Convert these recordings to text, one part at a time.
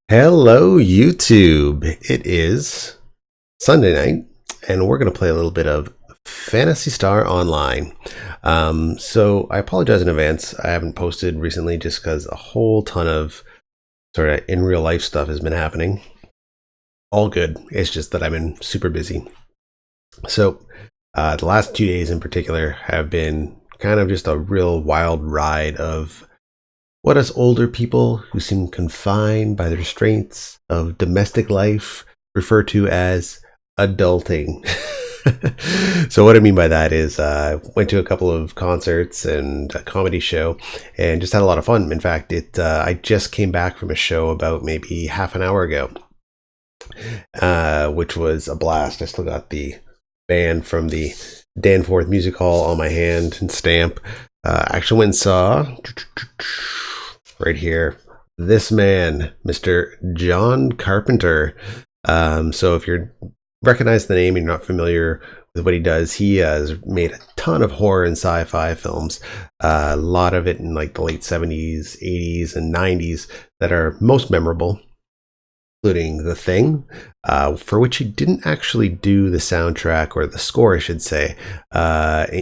Hello, YouTube. It is Sunday night, and we're going to play a little bit of Phantasy Star Online. So I apologize in advance. I haven't posted recently just because a whole ton of sort of in real life stuff has been happening. All good. It's just that I've been super busy. So the last 2 days in particular have been kind of just a real wild ride of what us older people who seem confined by the restraints of domestic life refer to as adulting. So what I mean by that is went to a couple of concerts and a comedy show and just had a lot of fun. In fact, I just came back from a show about maybe half an hour ago, which was a blast. I still got the band from the Danforth Music Hall on my hand and stamp. Actually went and saw right here this man, Mr. John Carpenter. So if you recognize the name and you're not familiar with what he does, he has made a ton of horror and sci-fi films, a lot of it in like the late 70s, 80s, and 90s that are most memorable, including The Thing, for which he didn't actually do the soundtrack, or the score I should say. Ennio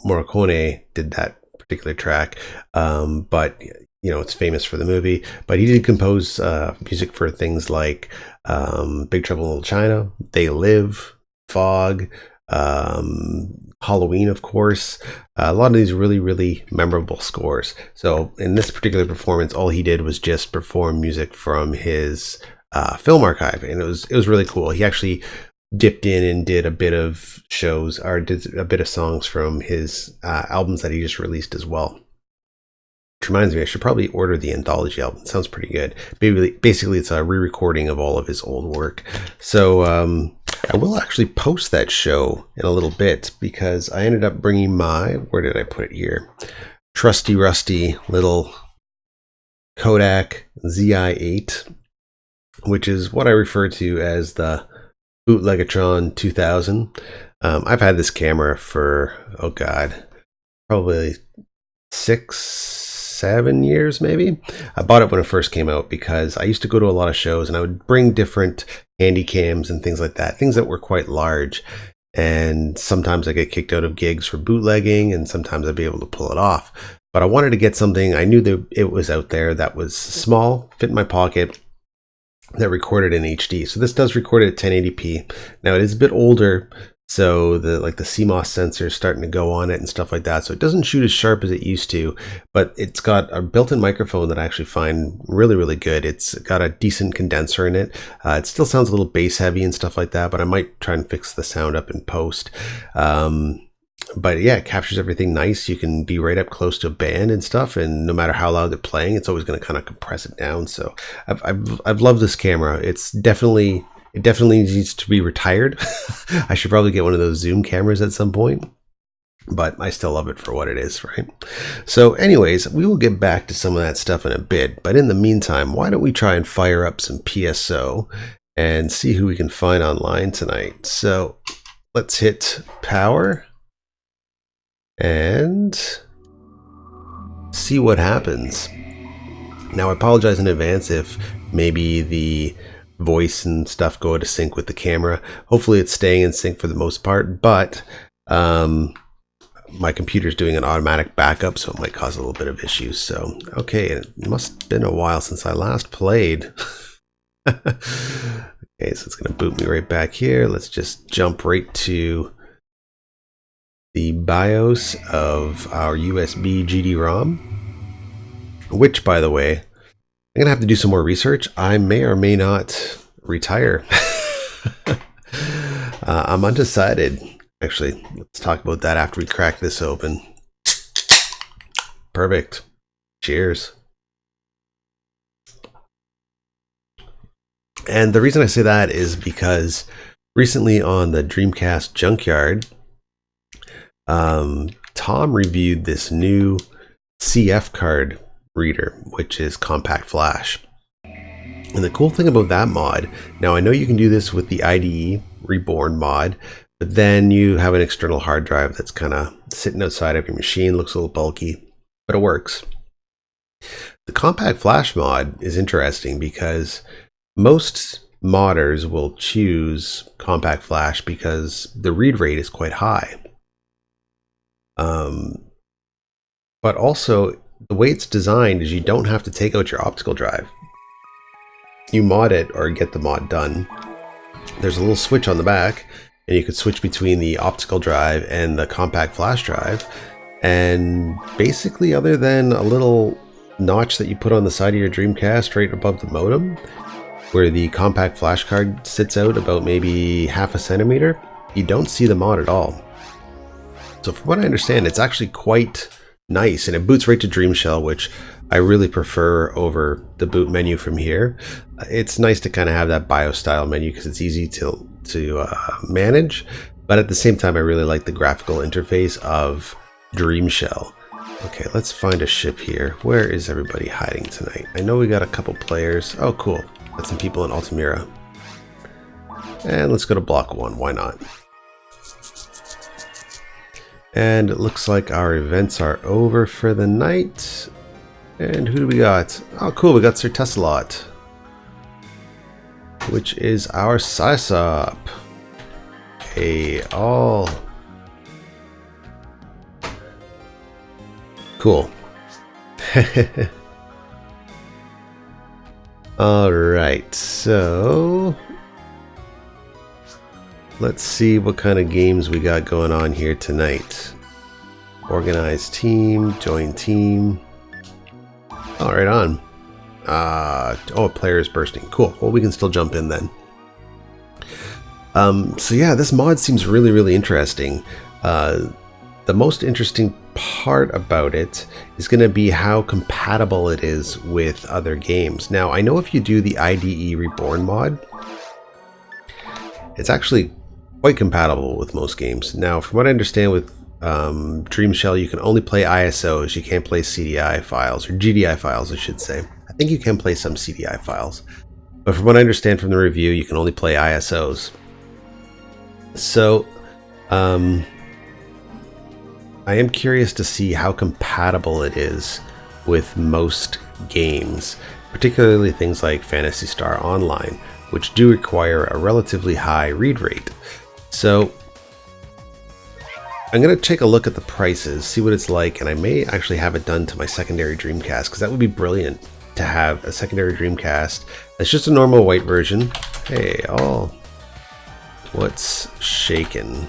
Morricone did that particular track, but it's famous for the movie. But he did compose music for things like Big Trouble in Little China, They Live, Fog, Halloween, of course. A lot of these really, really memorable scores. So in this particular performance, all he did was just perform music from his film archive, and it was really cool. He actually dipped in and did a bit of shows, or did a bit of songs from his albums that he just released as well. Which reminds me, I should probably order the anthology album. It sounds pretty good. Basically, it's a re-recording of all of his old work. So I will actually post that show in a little bit, because I ended up bringing where did I put it here? Trusty rusty little Kodak ZI-8, which is what I refer to as the Bootlegatron 2000. I've had this camera for, oh god, probably 6-7 years maybe. I bought it when it first came out because I used to go to a lot of shows and I would bring different handy cams and things like that, things that were quite large. And sometimes I get kicked out of gigs for bootlegging, and sometimes I'd be able to pull it off. But I wanted to get something, I knew that it was out there that was small, fit in my pocket, that recorded in HD. So this does record it at 1080p. Now it is a bit older, so the CMOS sensor is starting to go on it and stuff like that. So it doesn't shoot as sharp as it used to, but it's got a built-in microphone that I actually find really, really good. It's got a decent condenser in it. It still sounds a little bass heavy and stuff like that, but I might try and fix the sound up in post. But yeah, it captures everything nice. You can be right up close to a band and stuff, and no matter how loud they're playing, it's always going to kind of compress it down. So I've loved this camera. It definitely needs to be retired. I should probably get one of those zoom cameras at some point, but I still love it for what it is, right? So anyways, we will get back to some of that stuff in a bit, but in the meantime, why don't we try and fire up some PSO and see who we can find online tonight. So let's hit power and see what happens. Now I apologize in advance if maybe the voice and stuff go out of sync with the camera. Hopefully it's staying in sync for the most part, but my computer's doing an automatic backup, so it might cause a little bit of issues. So okay, it must have been a while since I last played. Okay, so it's going to boot me right back here. Let's just jump right to the BIOS of our USB GD-ROM, which, by the way, I'm gonna have to do some more research. I may or may not retire. I'm undecided. Actually, let's talk about that after we crack this open. Perfect. Cheers. And the reason I say that is because recently on the Dreamcast Junkyard, Tom reviewed this new CF card reader, which is compact flash. And the cool thing about that mod, now I know you can do this with the IDE Reborn mod, but then you have an external hard drive that's kind of sitting outside of your machine, looks a little bulky, but it works. The compact flash mod is interesting because most modders will choose compact flash because the read rate is quite high. But also the way it's designed is you don't have to take out your optical drive. You mod it or get the mod done. There's a little switch on the back and you could switch between the optical drive and the compact flash drive. And basically, other than a little notch that you put on the side of your Dreamcast right above the modem, where the compact flash card sits out about maybe half a centimeter, you don't see the mod at all. So from what I understand, it's actually quite nice, and it boots right to DreamShell, which I really prefer over the boot menu from here. It's nice to kind of have that BIOS style menu because it's easy to manage, but at the same time I really like the graphical interface of DreamShell. Okay, let's find a ship here. Where is everybody hiding tonight? I know we got a couple players. Oh cool, got some people in Altamira. And let's go to block 1, why not? And it looks like our events are over for the night. And who do we got? Oh cool, we got Sir Tessalot, which is our Sysop. Hey, all. Cool. Alright, so let's see what kind of games we got going on here tonight. Organize team, join team. Oh, right on. Oh, a player is bursting. Cool. Well, we can still jump in then. So yeah, this mod seems really, really interesting. The most interesting part about it is going to be how compatible it is with other games. Now, I know if you do the IDE Reborn mod, it's actually quite compatible with most games. Now, from what I understand with DreamShell, you can only play ISOs. You can't play CDI files, or GDI files, I should say. I think you can play some CDI files, but from what I understand from the review, you can only play ISOs. So, I am curious to see how compatible it is with most games, particularly things like Phantasy Star Online, which do require a relatively high read rate. So I'm going to take a look at the prices, see what it's like, and I may actually have it done to my secondary Dreamcast, because that would be brilliant to have a secondary Dreamcast that's just a normal white version. Hey, all. What's shaken?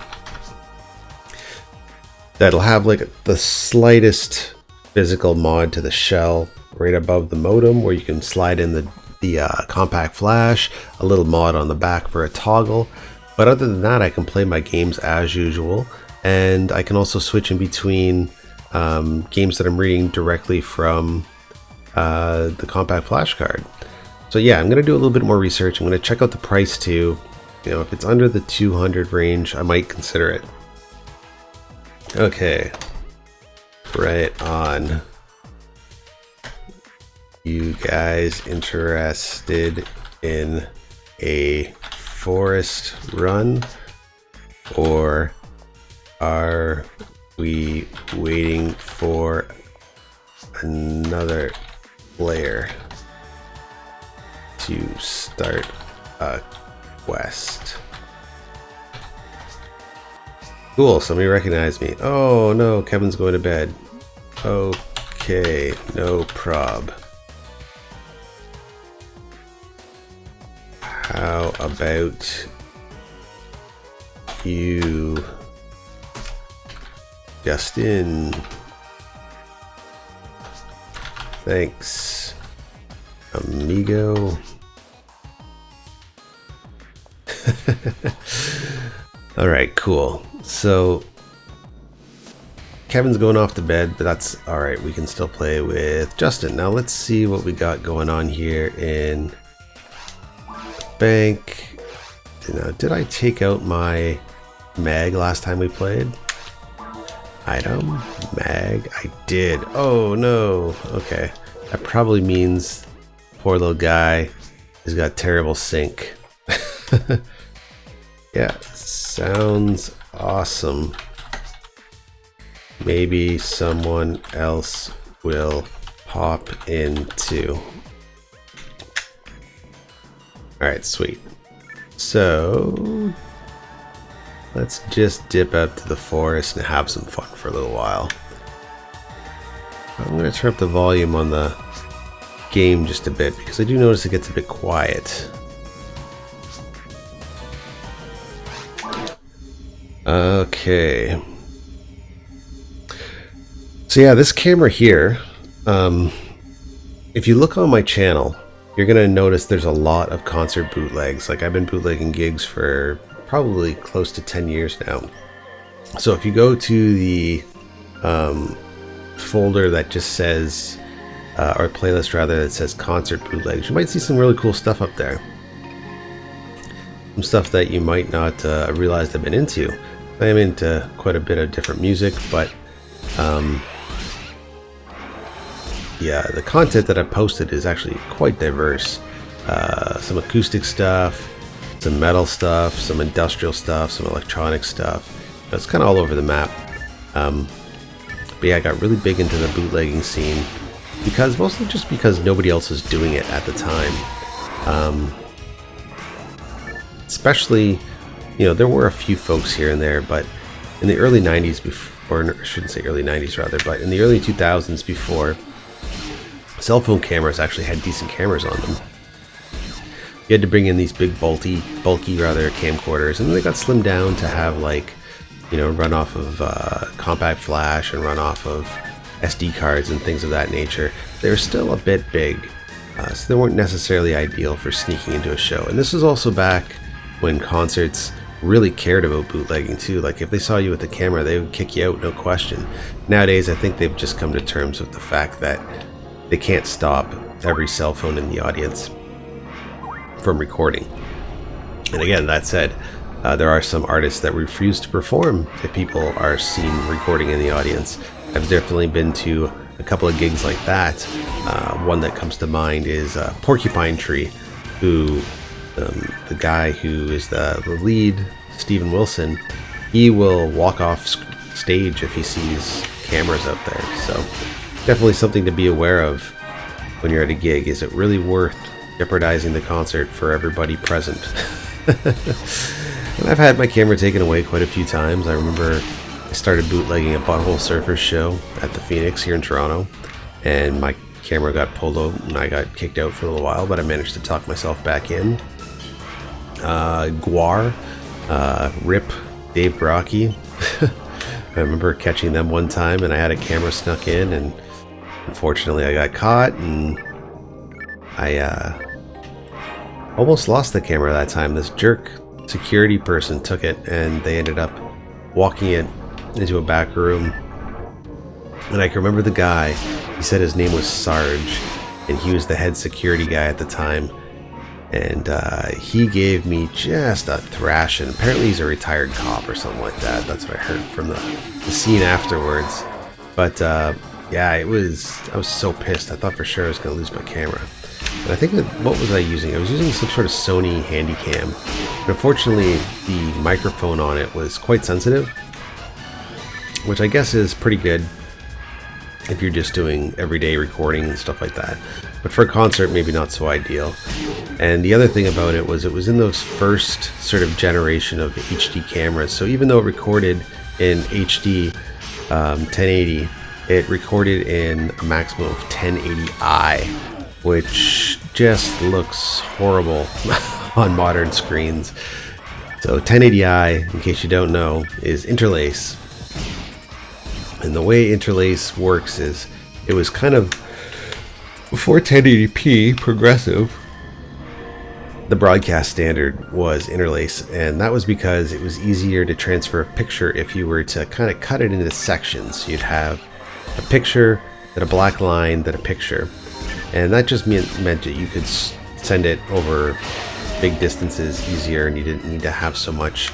That'll have like the slightest physical mod to the shell right above the modem, where you can slide in the compact flash, a little mod on the back for a toggle. But other than that, I can play my games as usual, and I can also switch in between games that I'm reading directly from the compact flash card. So yeah, I'm gonna do a little bit more research. I'm gonna check out the price too. You know, if it's under the 200 range, I might consider it. Okay, right on. You guys interested in a forest run, or are we waiting for another player to start a quest? Cool, somebody recognized me. Oh no, Kevin's going to bed. Okay, no prob. How about you, Justin? Thanks, amigo. All right, cool. So Kevin's going off to bed, but that's all right. We can still play with Justin. Now let's see what we got going on here in the bank. Now, did I take out my mag last time we played? Item, mag, I did. Oh no, okay. That probably means poor little guy has got terrible sync. Yeah, sounds awesome. Maybe someone else will pop into. Alright, sweet. So let's just dip out to the forest and have some fun for a little while. I'm going to turn up the volume on the game just a bit because I do notice it gets a bit quiet. Okay. So yeah, this camera here, if you look on my channel, you're going to notice there's a lot of concert bootlegs. Like, I've been bootlegging gigs for probably close to 10 years now. So if you go to the folder that just says, or playlist rather, that says concert bootlegs, you might see some really cool stuff up there. Some stuff that you might not realize I've been into. I am into quite a bit of different music, but yeah, the content that I've posted is actually quite diverse. Some acoustic stuff, some metal stuff, some industrial stuff, some electronic stuff. It's kind of all over the map. But yeah, I got really big into the bootlegging scene because mostly just because nobody else was doing it at the time. Especially, you know, there were a few folks here and there, but in the early 90s, or I shouldn't say early 90s rather, but in the early 2000s, before cell phone cameras actually had decent cameras on them, you had to bring in these big bulky rather camcorders, and then they got slimmed down to have, like, you know, run off of compact flash and run off of SD cards and things of that nature. They were still a bit big, so they weren't necessarily ideal for sneaking into a show. And this is also back when concerts really cared about bootlegging too. Like, if they saw you with the camera, they would kick you out, no question. Nowadays, I think they've just come to terms with the fact that they can't stop every cell phone in the audience from recording. And again, that said, there are some artists that refuse to perform if people are seen recording in the audience. I've definitely been to a couple of gigs like that. One that comes to mind is Porcupine Tree, who the guy who is the lead, Steven Wilson, he will walk off stage if he sees cameras out there. So definitely something to be aware of when you're at a gig. Is it really worth jeopardizing the concert for everybody present? And I've had my camera taken away quite a few times. I remember I started bootlegging a Butthole Surfers show at the Phoenix here in Toronto, and my camera got pulled out and I got kicked out for a little while, but I managed to talk myself back in. Guar, Rip, Dave Brocky. I remember catching them one time and I had a camera snuck in, and unfortunately I got caught, and I almost lost the camera that time. This jerk security person took it and they ended up walking it into a back room. And I can remember the guy, he said his name was Sarge, and he was the head security guy at the time. And he gave me just a thrashing. Apparently he's a retired cop or something like that. That's what I heard from the scene afterwards. But yeah, I was so pissed. I thought for sure I was going to lose my camera. And I think that, what was I using? I was using some sort of Sony Handycam. But unfortunately, the microphone on it was quite sensitive, which I guess is pretty good if you're just doing everyday recording and stuff like that. But for a concert, maybe not so ideal. And the other thing about it was in those first sort of generation of HD cameras. So even though it recorded in HD 1080, it recorded in a maximum of 1080i, which just looks horrible on modern screens. So 1080i, in case you don't know, is interlace. And the way interlace works is, it was kind of, before 1080p progressive, the broadcast standard was interlace, and that was because it was easier to transfer a picture if you were to kind of cut it into sections. You'd have a picture, then a black line, then a picture. And that just meant that you could send it over big distances easier, and you didn't need to have so much,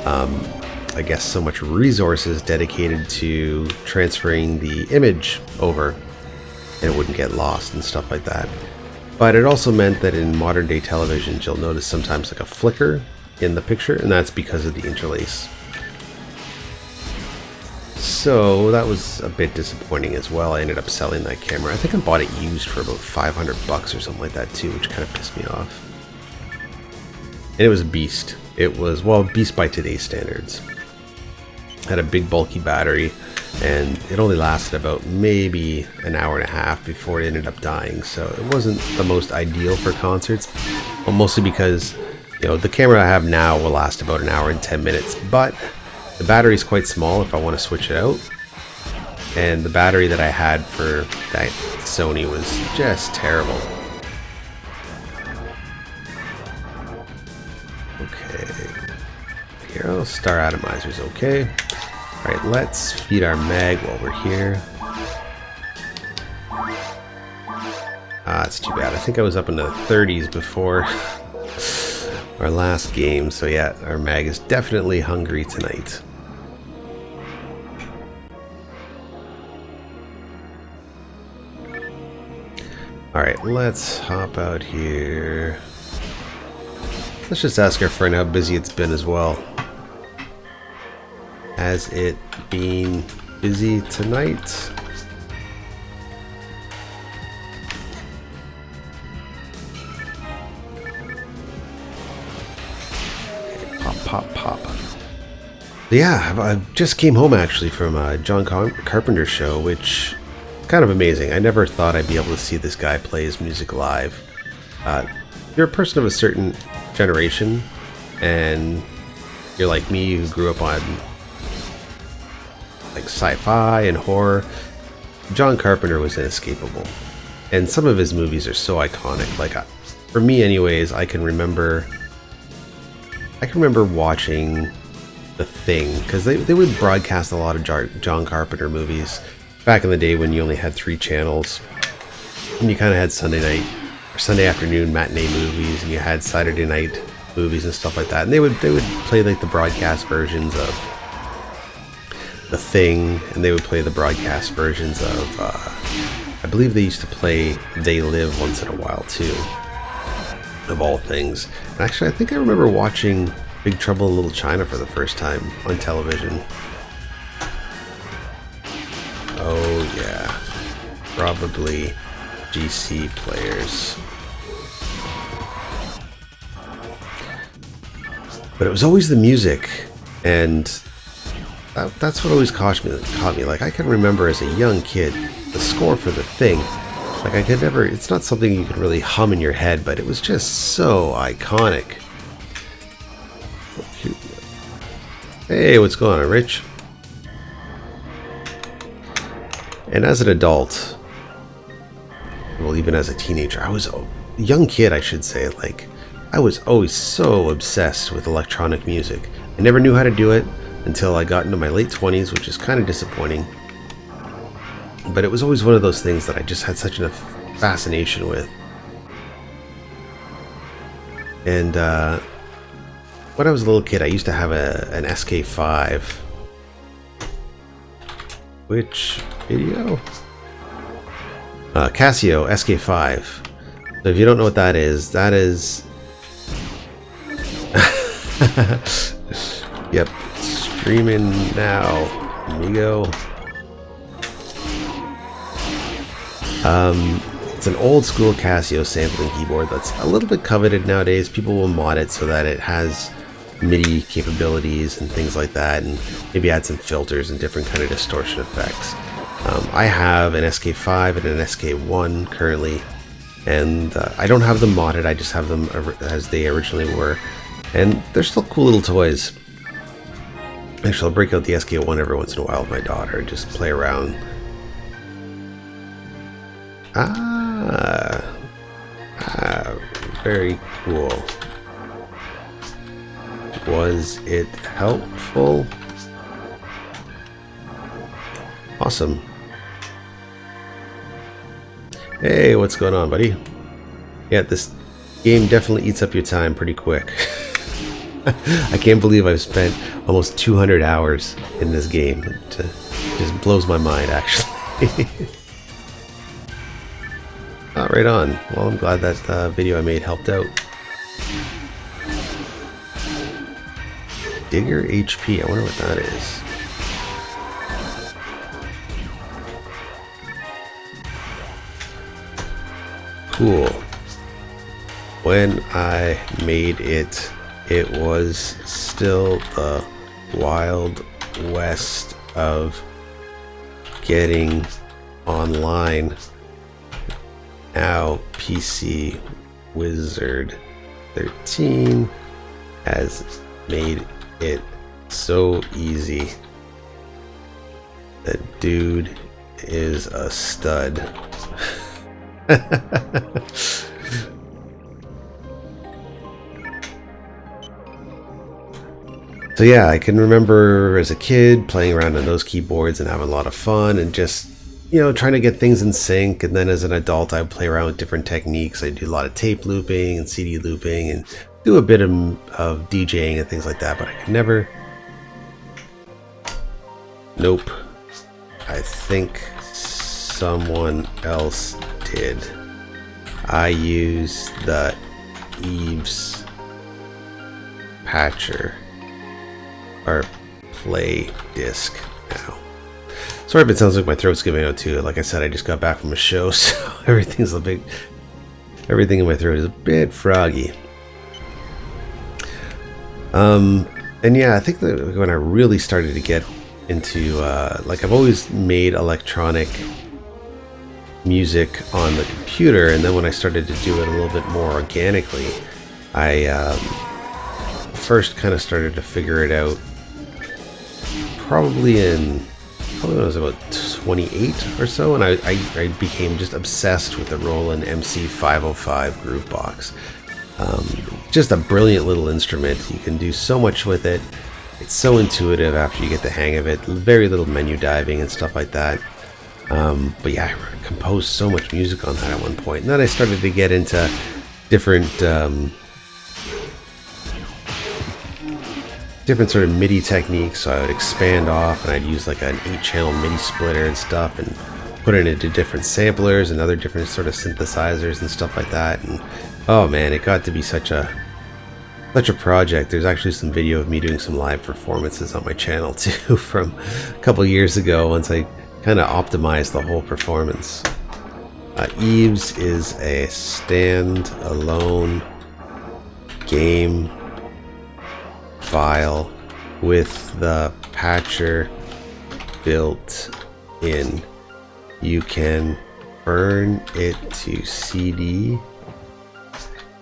I guess, so much resources dedicated to transferring the image over, and it wouldn't get lost and stuff like that. But it also meant that in modern day televisions, you'll notice sometimes like a flicker in the picture, and that's because of the interlace. so that was a bit disappointing as well. I ended up selling that camera. I think I bought it used for about 500 bucks or something like that too, which kind of pissed me off. And it was a beast. It was, well, beast by today's standards. Had a big bulky battery, and it only lasted about maybe an hour and a half before it ended up dying. So it wasn't the most ideal for concerts, well, mostly because, you know, the camera I have now will last about an hour and 10 minutes, but the battery is quite small if I want to switch it out. And the battery that I had for that Sony was just terrible. Okay. Here, star atomizer's okay. Alright, let's feed our mag while we're here. That's too bad. I think I was up in the 30s before our last game, so yeah, our mag is definitely hungry tonight. Alright, let's hop out here. Let's just ask our friend how busy it's been as well. Has it been busy tonight? Okay, pop, pop, pop. Yeah, I just came home actually from John Carpenter's show, which is kind of amazing. I never thought I'd be able to see this guy play his music live. You're a person of a certain generation, and you're like me who grew up on like sci-fi and horror. John Carpenter was inescapable, and some of his movies are so iconic. Like, for me anyways, I can remember watching The Thing, because they would broadcast a lot of John Carpenter movies back in the day when you only had 3 channels, and you kind of had Sunday night or Sunday afternoon matinee movies, and you had Saturday night movies and stuff like that, and they would play like the broadcast versions of The Thing, and they would play the broadcast versions of I believe they used to play They Live once in a while too, of all things. And actually, I think I remember watching Big Trouble in Little China for the first time on television. Oh yeah, probably GC players. But it was always the music, and that's what always caught me. Like, I can remember as a young kid, the score for The Thing. Like, I could never, it's not something you could really hum in your head, but it was just so iconic. Hey, what's going on, Rich? And as an adult, well, even as a teenager, I was a young kid, I should say, like, I was always so obsessed with electronic music. I never knew how to do it until I got into my late 20s, which is kind of disappointing. But it was always one of those things that I just had such a fascination with. And when I was a little kid, I used to have an SK5. Which video? Casio SK5. So if you don't know what that is... Yep, streaming now, amigo. It's an old school Casio sampling keyboard that's a little bit coveted nowadays. People will mod it so that it has MIDI capabilities and things like that, and maybe add some filters and different kind of distortion effects. I have an SK5 and an SK1 currently, and I don't have them modded. I just have them as they originally were, and they're still cool little toys. Actually, I'll break out the SK1 every once in a while with my daughter and just play around. Very cool. Was it helpful? Awesome. Hey, what's going on, buddy? Yeah, this game definitely eats up your time pretty quick. I can't believe I've spent almost 200 hours in this game. It just blows my mind, actually. Right on. Well, I'm glad that video I made helped out. Digger HP. I wonder what that is. cool. When I made it, it was still the Wild West of getting online. Now PC Wizard 13 has made it so easy. The dude is a stud. So yeah, I can remember as a kid playing around on those keyboards and having a lot of fun and just, you know, trying to get things in sync. And then as an adult, I would play around with different techniques. I do a lot of tape looping and CD looping and do a bit of DJing and things like that, but I could never... Nope. I think someone else did. I use the Eves patcher or play disc now. Sorry if it sounds like my throat's giving out too. Like I said, I just got back from a show, so everything in my throat is a bit froggy. And yeah, I think that when I really started to get into like, I've always made electronic music on the computer, and then when I started to do it a little bit more organically, I first kind of started to figure it out probably when I was about 28 or so, and I became just obsessed with the Roland MC505 Groovebox. Just a brilliant little instrument. You can do so much with it. It's so intuitive after you get the hang of it. Very little menu diving and stuff like that. But yeah, I composed so much music on that at one point. And then I started to get into different sort of MIDI techniques. So I would expand off and I'd use like an 8-channel MIDI splitter and stuff and put it into different samplers and other different sort of synthesizers and stuff like that. And oh man, it got to be such a project. There's actually some video of me doing some live performances on my channel too from a couple years ago once I kind of optimized the whole performance. Eves is a stand-alone game file with the patcher built in. You can burn it to CD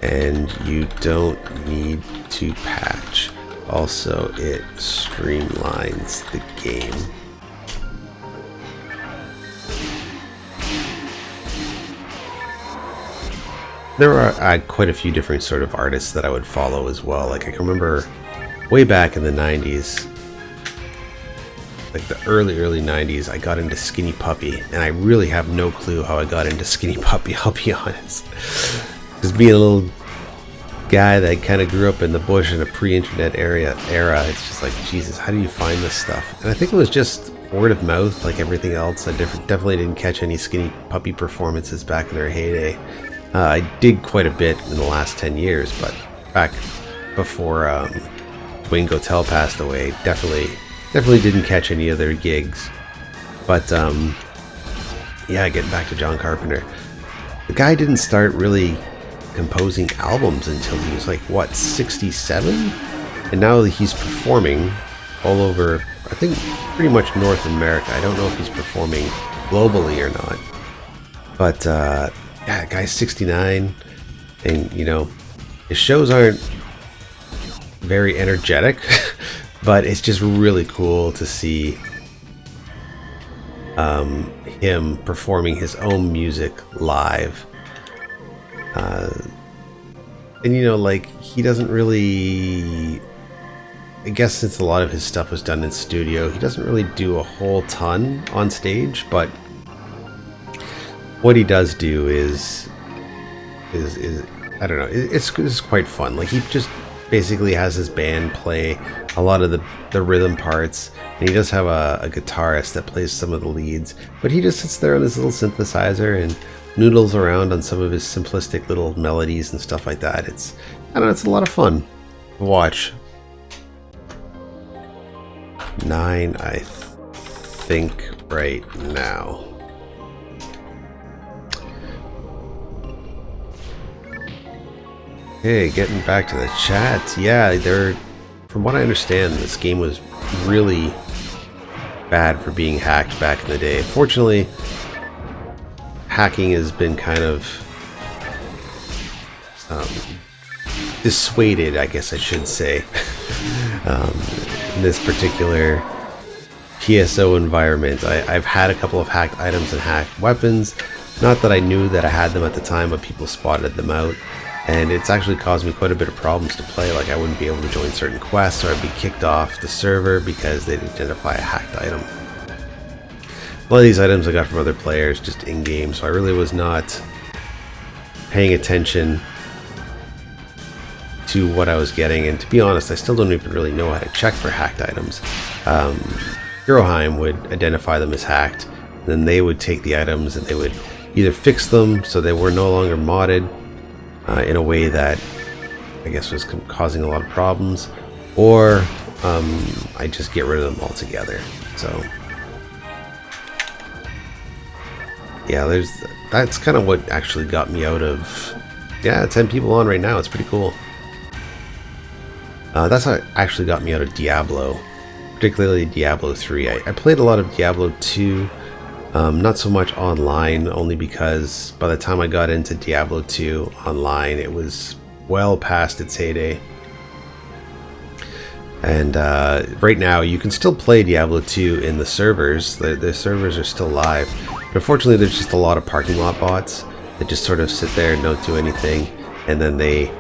and you don't need to patch. Also, it streamlines the game. There are quite a few different sort of artists that I would follow as well. Like I can remember way back in the 90s, like the early 90s, I got into Skinny Puppy, and I really have no clue how I got into Skinny Puppy, I'll be honest. Just being a little guy that kind of grew up in the bush in a pre-internet era, it's just like, Jesus, how do you find this stuff? And I think it was just word of mouth, like everything else. I definitely didn't catch any Skinny Puppy performances back in their heyday. I did quite a bit in the last 10 years, but back before Dwayne Gotel passed away, definitely didn't catch any of their gigs. But yeah, getting back to John Carpenter, the guy didn't start really composing albums until he was like, what, 67? And now he's performing all over, I think, pretty much North America. I don't know if he's performing globally or not, but yeah, guy's 69, and you know, his shows aren't very energetic, but it's just really cool to see him performing his own music live. And you know, like, he doesn't really, I guess since a lot of his stuff was done in studio, he doesn't really do a whole ton on stage, but what he does do is I don't know, it's quite fun. Like, he just basically has his band play a lot of the rhythm parts, and he does have a guitarist that plays some of the leads, but he just sits there on his little synthesizer and noodles around on some of his simplistic little melodies and stuff like that. I don't know, it's a lot of fun to watch. 9, I think, right now. Okay, getting back to the chat. Yeah, from what I understand, this game was really bad for being hacked back in the day. Fortunately, hacking has been kind of dissuaded, I guess I should say, in this particular PSO environment. I've had a couple of hacked items and hacked weapons. Not that I knew that I had them at the time, but people spotted them out. And it's actually caused me quite a bit of problems to play. Like, I wouldn't be able to join certain quests, or I'd be kicked off the server because they'd identify a hacked item. A lot of these items I got from other players just in-game, so I really was not paying attention to what I was getting. And to be honest, I still don't even really know how to check for hacked items. Euroheim would identify them as hacked, and then they would take the items and they would either fix them so they were no longer modded, in a way that I guess was causing a lot of problems, or I just get rid of them altogether. So yeah, that's kind of what actually got me out of. Yeah, 10 people on right now. It's pretty cool. That's what actually got me out of Diablo, particularly Diablo 3. I played a lot of Diablo 2. Not so much online, only because by the time I got into Diablo 2 online, it was well past its heyday. And right now, you can still play Diablo 2 in the servers. The servers are still live. But unfortunately, there's just a lot of parking lot bots that just sort of sit there and don't do anything. And then they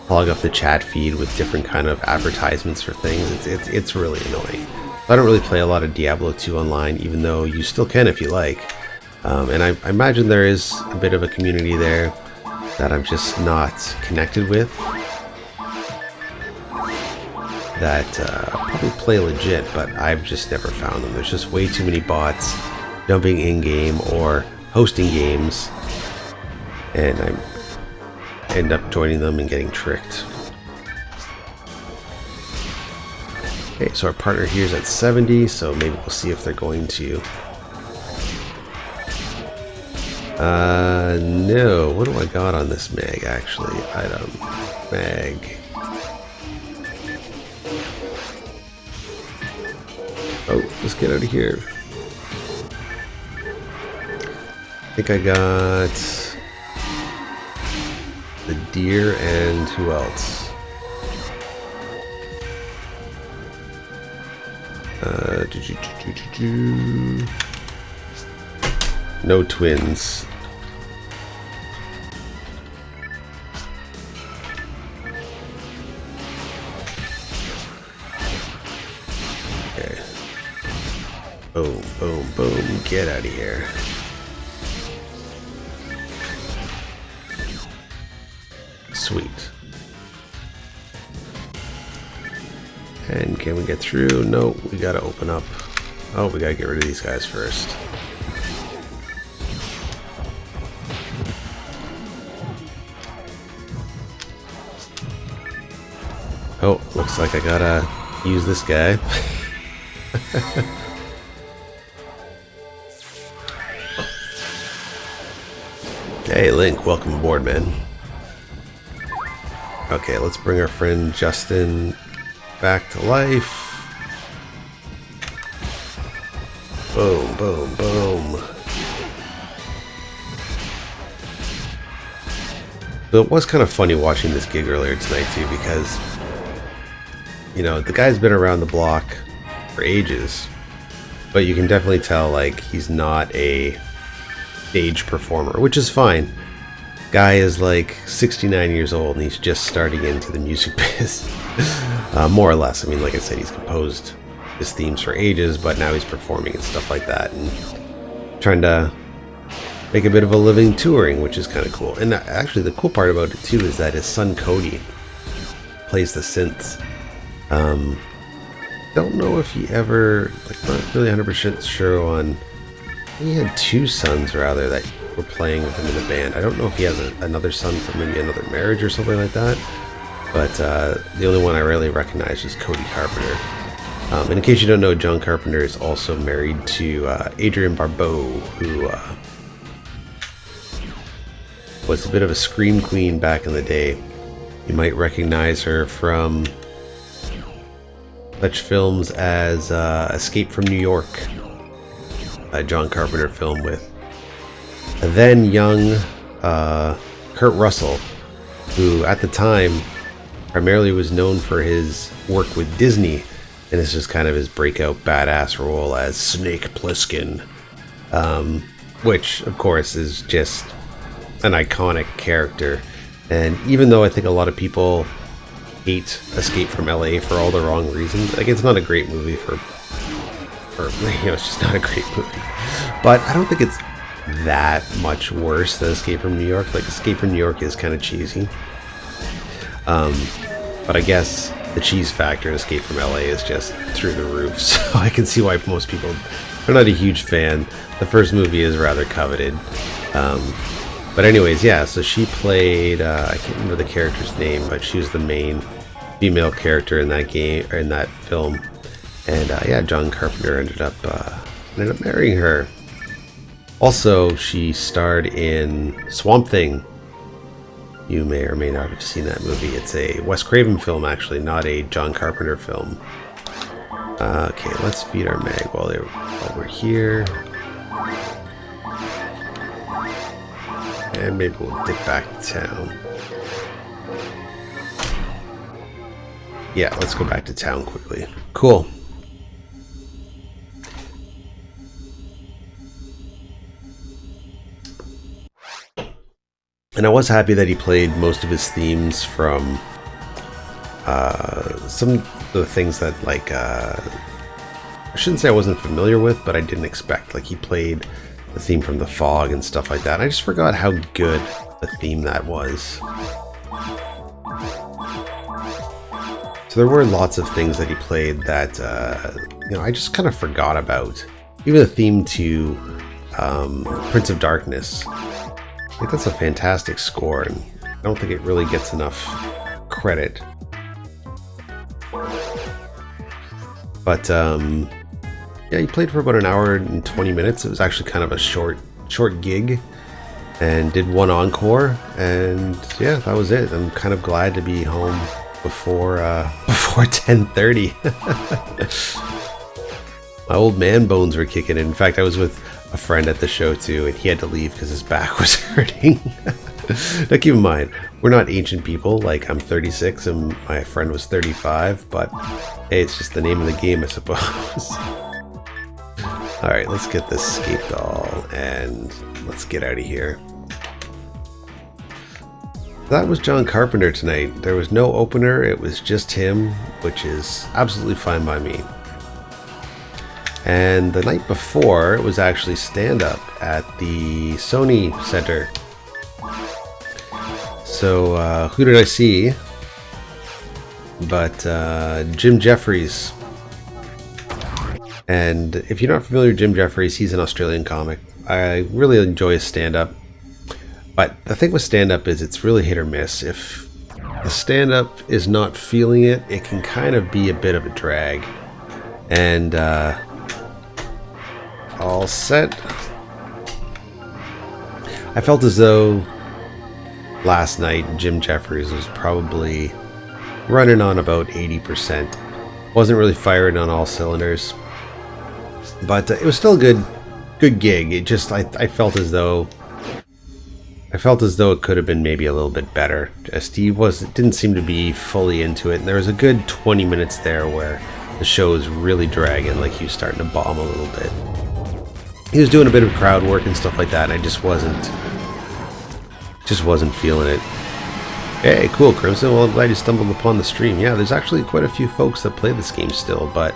clog up the chat feed with different kind of advertisements for things. It's really annoying. I don't really play a lot of Diablo 2 online, even though you still can if you like. And I imagine there is a bit of a community there that I'm just not connected with, that probably play legit, but I've just never found them. There's just way too many bots dumping in-game or hosting games, and I end up joining them and getting tricked. Okay, so our partner here is at 70, so maybe we'll see if they're going to. No. What do I got on this mag, actually? Item. Mag. Oh, let's get out of here. I think I got the deer and who else? No twins. Okay. Boom, boom, boom. Get out of here. Sweet. And can we get through? No, we gotta open up. Oh, we gotta get rid of these guys first. Oh, looks like I gotta use this guy. Hey, Link, welcome aboard, man. Okay, let's bring our friend Justin back to life. Boom, boom, boom. So it was kind of funny watching this gig earlier tonight too, because, you know, the guy's been around the block for ages, but you can definitely tell, like, he's not a stage performer, which is fine. Guy is like 69 years old and he's just starting into the music biz. More or less. I mean, like I said, he's composed his themes for ages, but now he's performing and stuff like that, and trying to make a bit of a living touring, which is kind of cool. And actually, the cool part about it too is that his son Cody plays the synths. Don't know if he ever, like, not really 100% sure on. He had two sons rather that were playing with him in the band. I don't know if he has another son from maybe another marriage or something like that, but the only one I really recognize is Cody Carpenter. And in case you don't know, John Carpenter is also married to Adrienne Barbeau, who was a bit of a scream queen back in the day. You might recognize her from such films as Escape from New York, a John Carpenter film with a then young Kurt Russell, who at the time primarily was known for his work with Disney, and it's just kind of his breakout badass role as Snake Plissken, which of course is just an iconic character. And even though I think a lot of people hate Escape from LA for all the wrong reasons, like, it's not a great movie for it's just not a great movie, but I don't think it's that much worse than Escape from New York. Like, Escape from New York is kind of cheesy, but I guess the cheese factor in Escape from LA is just through the roof, so I can see why most people are not a huge fan. The first movie is rather coveted, but anyways, yeah, so she played, I can't remember the character's name, but she was the main female character in that game, or in that film. And yeah, John Carpenter ended up marrying her. Also, she starred in Swamp Thing. You may or may not have seen that movie. It's a Wes Craven film, actually, not a John Carpenter film. Okay, let's feed our mag while we're here. And maybe we'll dip back to town. Yeah, let's go back to town quickly. Cool. And I was happy that he played most of his themes from some of the things that, like, I shouldn't say I wasn't familiar with, but I didn't expect. Like, he played the theme from The Fog and stuff like that. I just forgot how good a theme that was. So there were lots of things that he played that, I just kind of forgot about. Even the theme to Prince of Darkness. I think that's a fantastic score, and I don't think it really gets enough credit. But, yeah, he played for about an hour and 20 minutes. It was actually kind of a short gig, and did one encore, and yeah, that was it. I'm kind of glad to be home before 10:30. My old man bones were kicking in. In fact, I was with a friend at the show too, and he had to leave because his back was hurting. Now keep in mind, we're not ancient people. Like, I'm 36 and my friend was 35, but hey, it's just the name of the game, I suppose. Alright, let's get this escape doll and let's get out of here. That was John Carpenter tonight. There was no opener, it was just him, which is absolutely fine by me. And the night before, it was actually stand-up at the Sony Center. So, who did I see? But Jim Jeffries. And if you're not familiar with Jim Jeffries, he's an Australian comic. I really enjoy his stand-up. But the thing with stand-up is it's really hit or miss. If the stand-up is not feeling it, it can kind of be a bit of a drag. And all set. I felt as though last night Jim Jeffries was probably running on about 80%. Wasn't really firing on all cylinders, but it was still a good gig. It just I felt as though it could have been maybe a little bit better. Steve didn't seem to be fully into it, and there was a good 20 minutes there where the show was really dragging, like he was starting to bomb a little bit. He was doing a bit of crowd work and stuff like that, and I just wasn't feeling it. Hey, cool, Crimson. Well, I'm glad you stumbled upon the stream. Yeah, there's actually quite a few folks that play this game still, but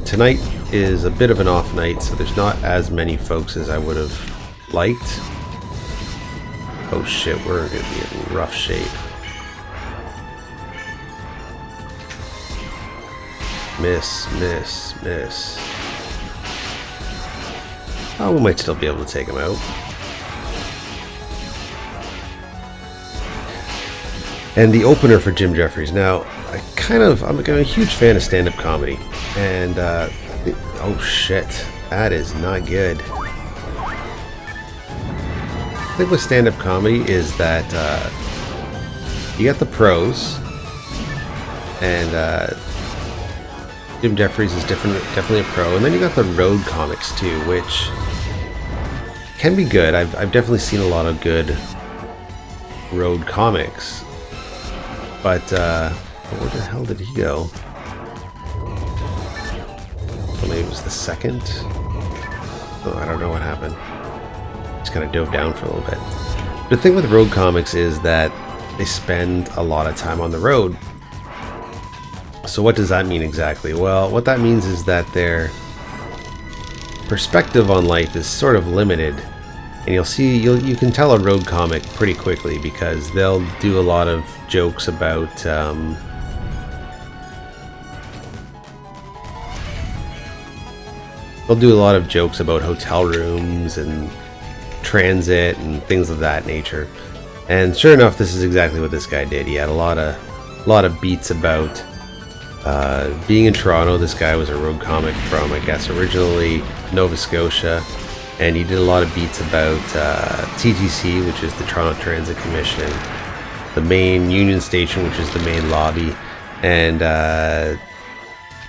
tonight is a bit of an off night, so there's not as many folks as I would have liked. Oh shit, we're gonna be in rough shape. Miss. Oh, we might still be able to take him out. And the opener for Jim Jeffries. Now, I'm a huge fan of stand-up comedy. And, oh shit, that is not good. The thing with stand-up comedy is that you got the pros, and Jim Jeffries is definitely a pro, and then you got the road comics too, which can be good. I've definitely seen a lot of good road comics, but where the hell did he go? Well, maybe it was the second. Oh, I don't know what happened. Just kind of dove down for a little bit. The thing with road comics is that they spend a lot of time on the road. So what does that mean exactly? Well, what that means is that their perspective on life is sort of limited. And you can tell a road comic pretty quickly because they'll do a lot of jokes about hotel rooms and transit and things of that nature. And sure enough, this is exactly what this guy did. He had a lot of beats about being in Toronto. This guy was a road comic from, I guess, originally Nova Scotia, and he did a lot of beats about TTC, which is the Toronto Transit Commission, the main Union Station, which is the main lobby, and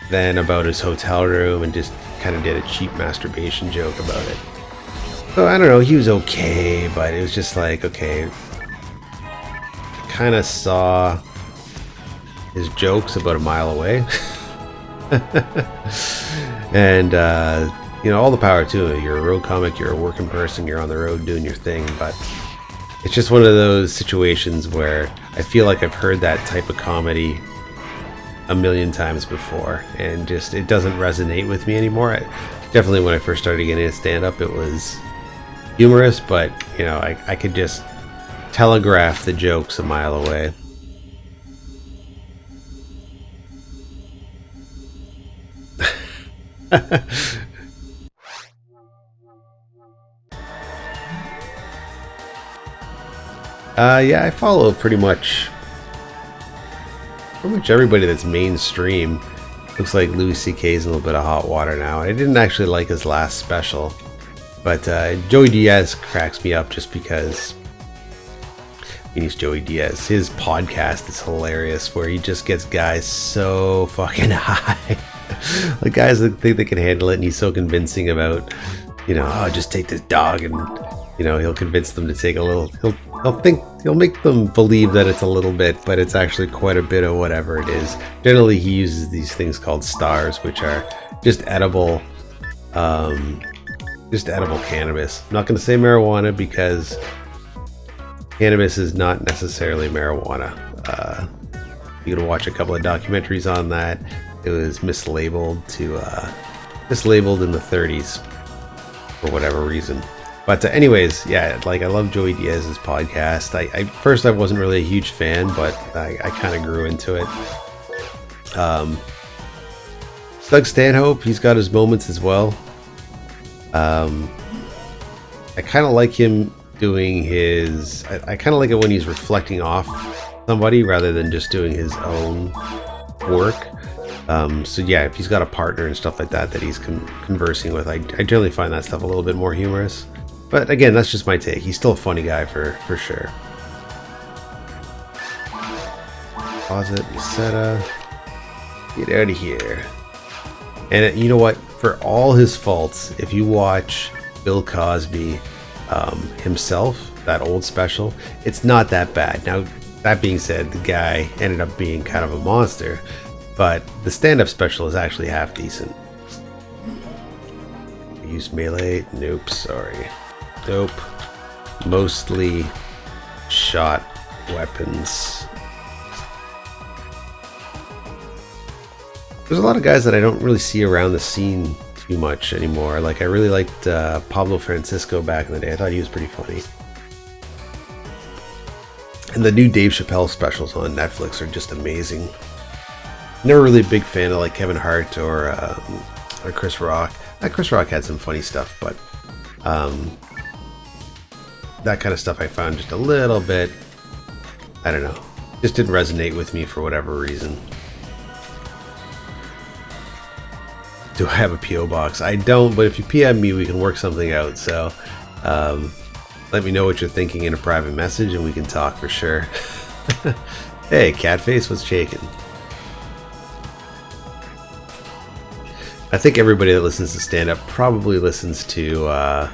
then about his hotel room, and just kind of did a cheap masturbation joke about it. So I don't know, he was okay, but it was just like, okay, kind of saw his jokes about a mile away. And you know, all the power to it. You're a road comic, you're a working person, you're on the road doing your thing, but it's just one of those situations where I feel like I've heard that type of comedy a million times before, and just it doesn't resonate with me anymore. Definitely when I first started getting into stand-up, it was humorous, but you know, I could just telegraph the jokes a mile away. Yeah, I follow pretty much everybody that's mainstream. Looks like Louis C.K.'s in a little bit of hot water now. I didn't actually like his last special, but Joey Diaz cracks me up just because he's Joey Diaz. His podcast is hilarious, where he just gets guys so fucking high. The guys that think they can handle it, and he's so convincing about, you know, oh, just take this dog, and you know, he'll convince them to take a little. He'll make them believe that it's a little bit, but it's actually quite a bit of whatever it is. Generally, he uses these things called stars, which are just edible cannabis. I'm not going to say marijuana because cannabis is not necessarily marijuana. You can watch a couple of documentaries on that. It was mislabeled in the 30s for whatever reason. But anyways, yeah, like I love Joey Diaz's podcast. I first I wasn't really a huge fan, but I kind of grew into it. Doug Stanhope, he's got his moments as well. I kind of like him doing his. I kind of like it when he's reflecting off somebody rather than just doing his own work. So yeah, if he's got a partner and stuff like that he's conversing with, I generally find that stuff a little bit more humorous. But again, that's just my take. He's still a funny guy for sure. Closet, Seta, get out of here. And you know what? For all his faults, if you watch Bill Cosby himself, that old special, it's not that bad. Now, that being said, the guy ended up being kind of a monster, but the stand-up special is actually half decent. Use melee? Nope, sorry. Nope. Mostly shot weapons. There's a lot of guys that I don't really see around the scene too much anymore. Like, I really liked Pablo Francisco back in the day. I thought he was pretty funny. And the new Dave Chappelle specials on Netflix are just amazing. Never really a big fan of like Kevin Hart or Chris Rock. Chris Rock had some funny stuff, but that kind of stuff I found just a little bit, I don't know, just didn't resonate with me for whatever reason. Do I have a P.O. box? I don't, but if you PM me, we can work something out. So let me know what you're thinking in a private message and we can talk for sure. Hey, Catface, what's shaking? I think everybody that listens to stand-up probably listens to, oh,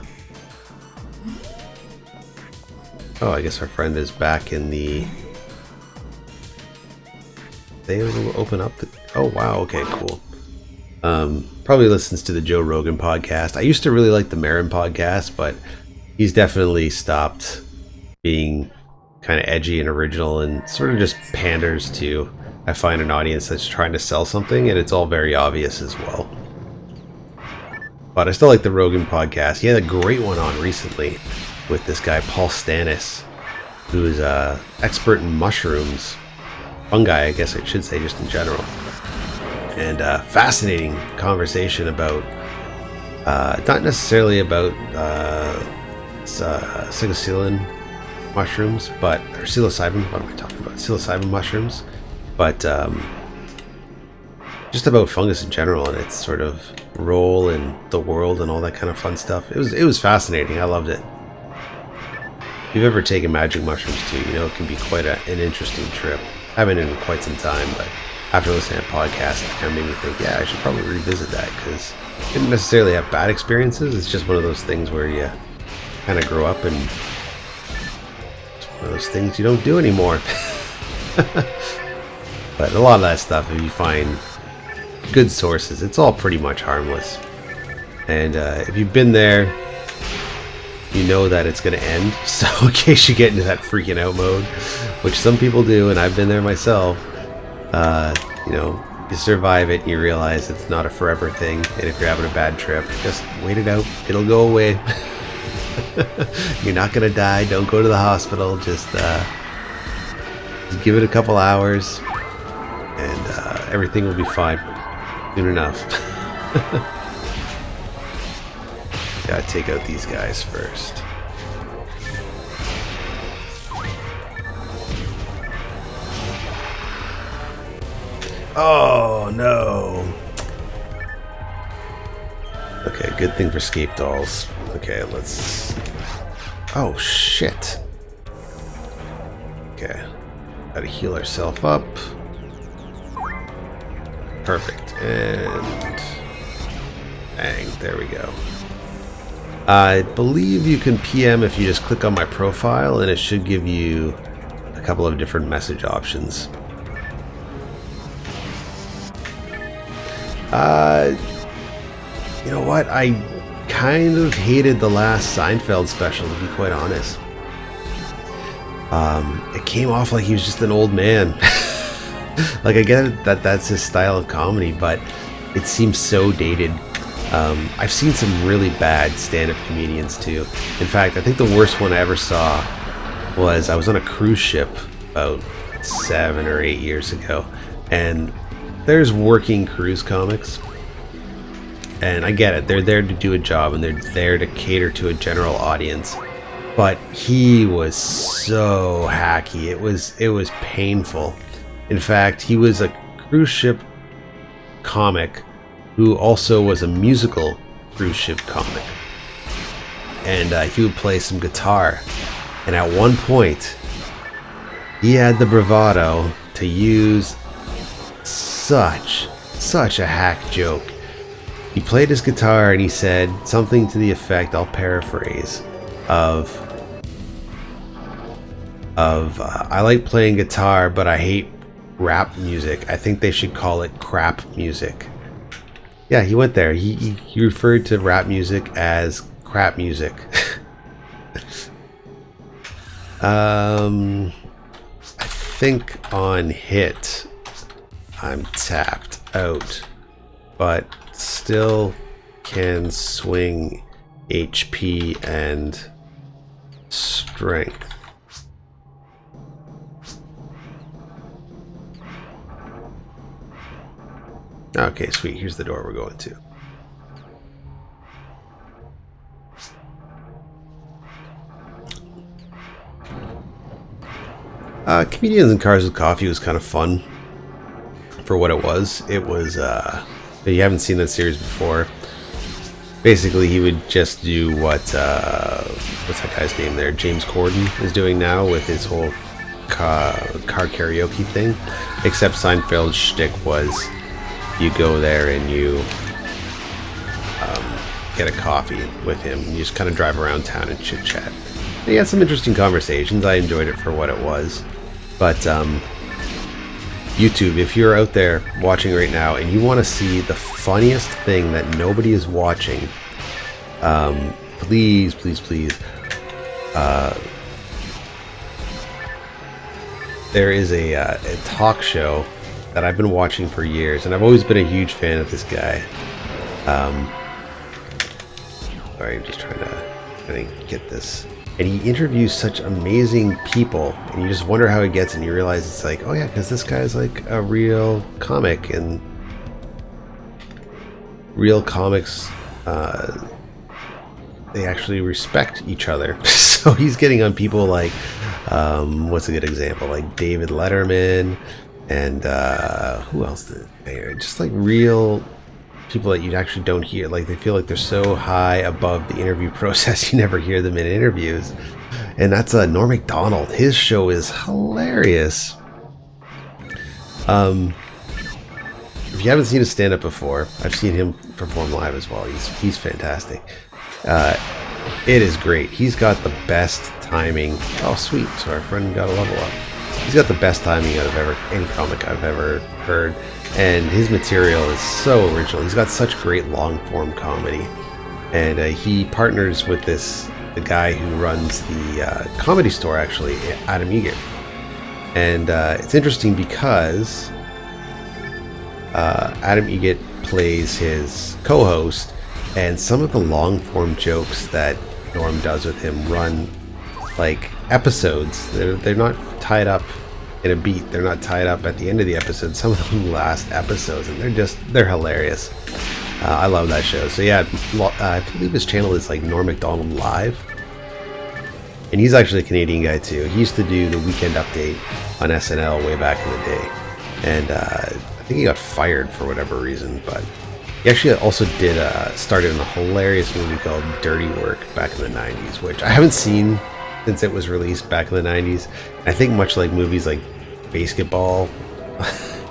I guess our friend is back in the... They will open up the... Oh, wow, okay, cool. Probably listens to the Joe Rogan podcast. I used to really like the Marin podcast, but he's definitely stopped being kind of edgy and original and sort of just panders to, I find, an audience that's trying to sell something, and it's all very obvious as well. But I still like the Rogan podcast. He had a great one on recently with this guy, Paul Stanis, who is an expert in mushrooms. Fungi, I guess I should say, just in general. And fascinating conversation about, not necessarily about psilocybin mushrooms, but, or psilocybin, what am I talking about? Psilocybin mushrooms, but just about fungus in general and its sort of role in the world and all that kind of fun stuff. It was fascinating. I loved it. If you've ever taken magic mushrooms too, you know it can be quite an interesting trip. I haven't in quite some time, but after listening to podcasts, it kind of made me think, yeah, I should probably revisit that, because I didn't necessarily have bad experiences. It's just one of those things where you kind of grow up and it's one of those things you don't do anymore. But a lot of that stuff, if you find good sources, it's all pretty much harmless. And if you've been there, you know that it's going to end. So in case you get into that freaking out mode, which some people do, and I've been there myself, you know, you survive it and you realize it's not a forever thing. And if you're having a bad trip, just wait it out. It'll go away. You're not going to die. Don't go to the hospital. Just give it a couple hours and everything will be fine soon enough. Gotta take out these guys first. Oh no. Okay, good thing for scape dolls. Okay, let's... Oh shit. Okay. Gotta heal ourselves up. Perfect. And... bang, there we go. I believe you can PM if you just click on my profile, and it should give you a couple of different message options. You know what? I kind of hated the last Seinfeld special, to be quite honest. It came off like he was just an old man. Like, I get it that that's his style of comedy, but it seems so dated. I've seen some really bad stand-up comedians too. In fact, I think the worst one I ever saw was I was on a cruise ship about 7 or 8 years ago, and there's working cruise comics, and I get it, they're there to do a job and they're there to cater to a general audience, but he was so hacky. It was painful. In fact, he was a cruise ship comic who also was a musical cruise ship comic, and he would play some guitar, and at one point he had the bravado to use such a hack joke. He played his guitar and he said something to the effect, I'll paraphrase, of I like playing guitar, but I hate rap music. I think they should call it crap music. Yeah, he went there. He referred to rap music as crap music. I think on hit I'm tapped out, but still can swing HP and strength. Okay, sweet. Here's the door we're going to. Comedians in Cars with Coffee was kind of fun for what it was. It was, if you haven't seen that series before, basically he would just do what, what's that guy's name there? James Corden is doing now with his whole car karaoke thing, except Seinfeld's shtick was you go there and you get a coffee with him. You just kind of drive around town and chit chat. He had some interesting conversations. I enjoyed it for what it was. But YouTube, if you're out there watching right now and you want to see the funniest thing that nobody is watching, please, there is a talk show that I've been watching for years, and I've always been a huge fan of this guy. Sorry, I'm just trying to get this. And he interviews such amazing people, and you just wonder how he gets, and you realize it's like, oh yeah, because this guy's like a real comic, and real comics, they actually respect each other. So he's getting on people like, what's a good example? Like David Letterman, and who else? Just like real people that you actually don't hear. Like they feel like they're so high above the interview process, you never hear them in interviews. And that's Norm Macdonald. His show is hilarious. If you haven't seen his stand-up before, I've seen him perform live as well. He's fantastic. It is great. He's got the best timing. Oh, sweet. So our friend got a level up. He's got the best timing out of any comic I've ever heard. And his material is so original. He's got such great long-form comedy. And he partners with the guy who runs the Comedy Store, actually, Adam Egan. And it's interesting because Adam Egan plays his co-host, and some of the long-form jokes that Norm does with him run like episodes. They're not tied up in a beat. They're not tied up at the end of the episode. Some of them last episodes, and they're hilarious. I love that show. So yeah, I believe his channel is like Norm Macdonald Live, and he's actually a Canadian guy too. He used to do the Weekend Update on SNL way back in the day, and I think he got fired for whatever reason, but he actually also started in a hilarious movie called Dirty Work back in the 90s, which I haven't seen since it was released back in the 90s. I think much like movies like Basketball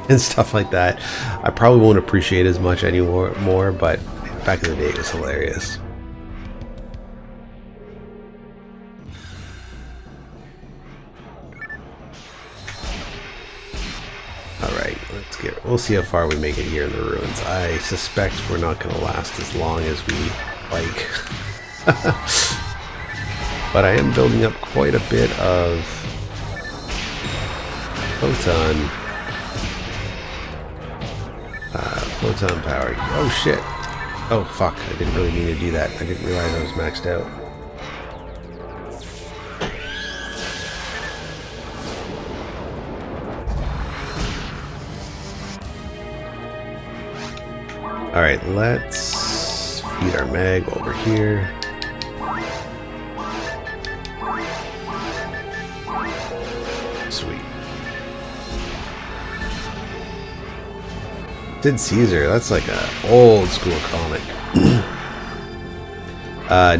and stuff like that, I probably won't appreciate as much anymore, but back in the day it was hilarious. Alright, we'll see how far we make it here in the ruins. I suspect we're not going to last as long as we like. But I am building up quite a bit of photon power. Oh shit. Oh fuck, I didn't really mean to do that. I didn't realize I was maxed out. Alright, let's feed our mag over here. Sweet. Did Caesar, that's like a old school comic.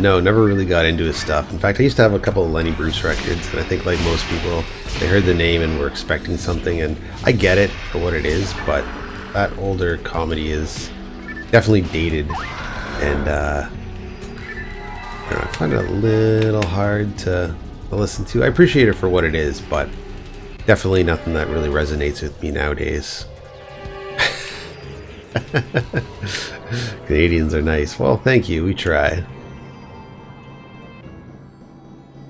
No, never really got into his stuff. In fact, I used to have a couple of Lenny Bruce records, and I think like most people, they heard the name and were expecting something, and I get it for what it is, but that older comedy is definitely dated, and I don't know, I find it a little hard to listen to. I appreciate it for what it is, but definitely nothing that really resonates with me nowadays. Canadians are nice. Well, thank you. We try.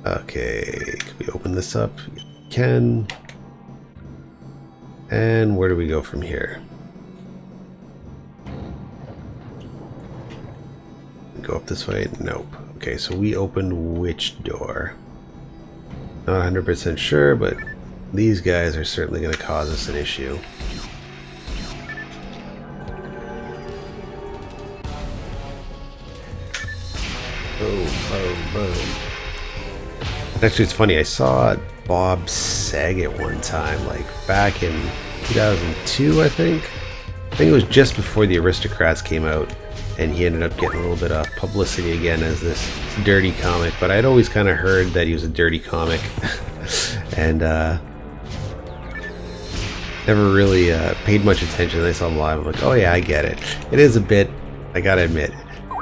Okay, can we open this up? Can. And where do we go from here? Go up this way? Nope. Okay, so we opened which door? Not 100% sure, but these guys are certainly going to cause us an issue. Boom, boom, boom. Actually, it's funny. I saw Bob Saget one time, like back in 2002, I think. I think it was just before the Aristocrats came out, and he ended up getting a little bit of publicity again as this dirty comic. But I'd always kind of heard that he was a dirty comic, and never really paid much attention. I saw him live. I'm like, oh yeah, I get it. It is a bit, I gotta admit,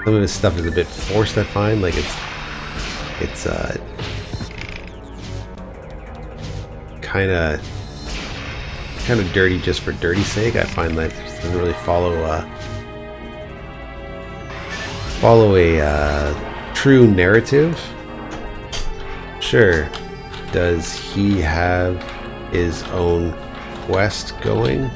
some of his stuff is a bit forced, I find. Like it's kind of dirty just for dirty's sake. I find that it doesn't really follow a true narrative. Sure, does he have his own quest going?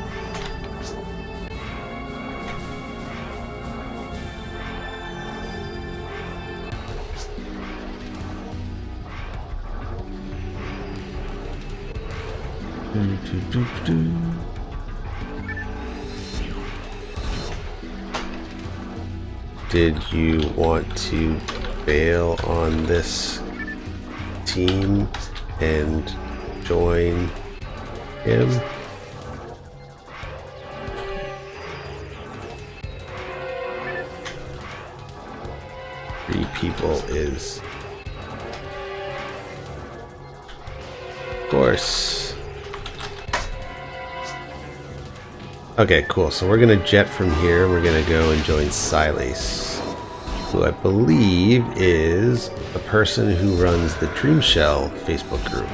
Did you want to bail on this team and join him? Three people is, of course. Okay, cool. So we're gonna jet from here. We're gonna go and join Silas, who I believe is the person who runs the Dream Shell Facebook group.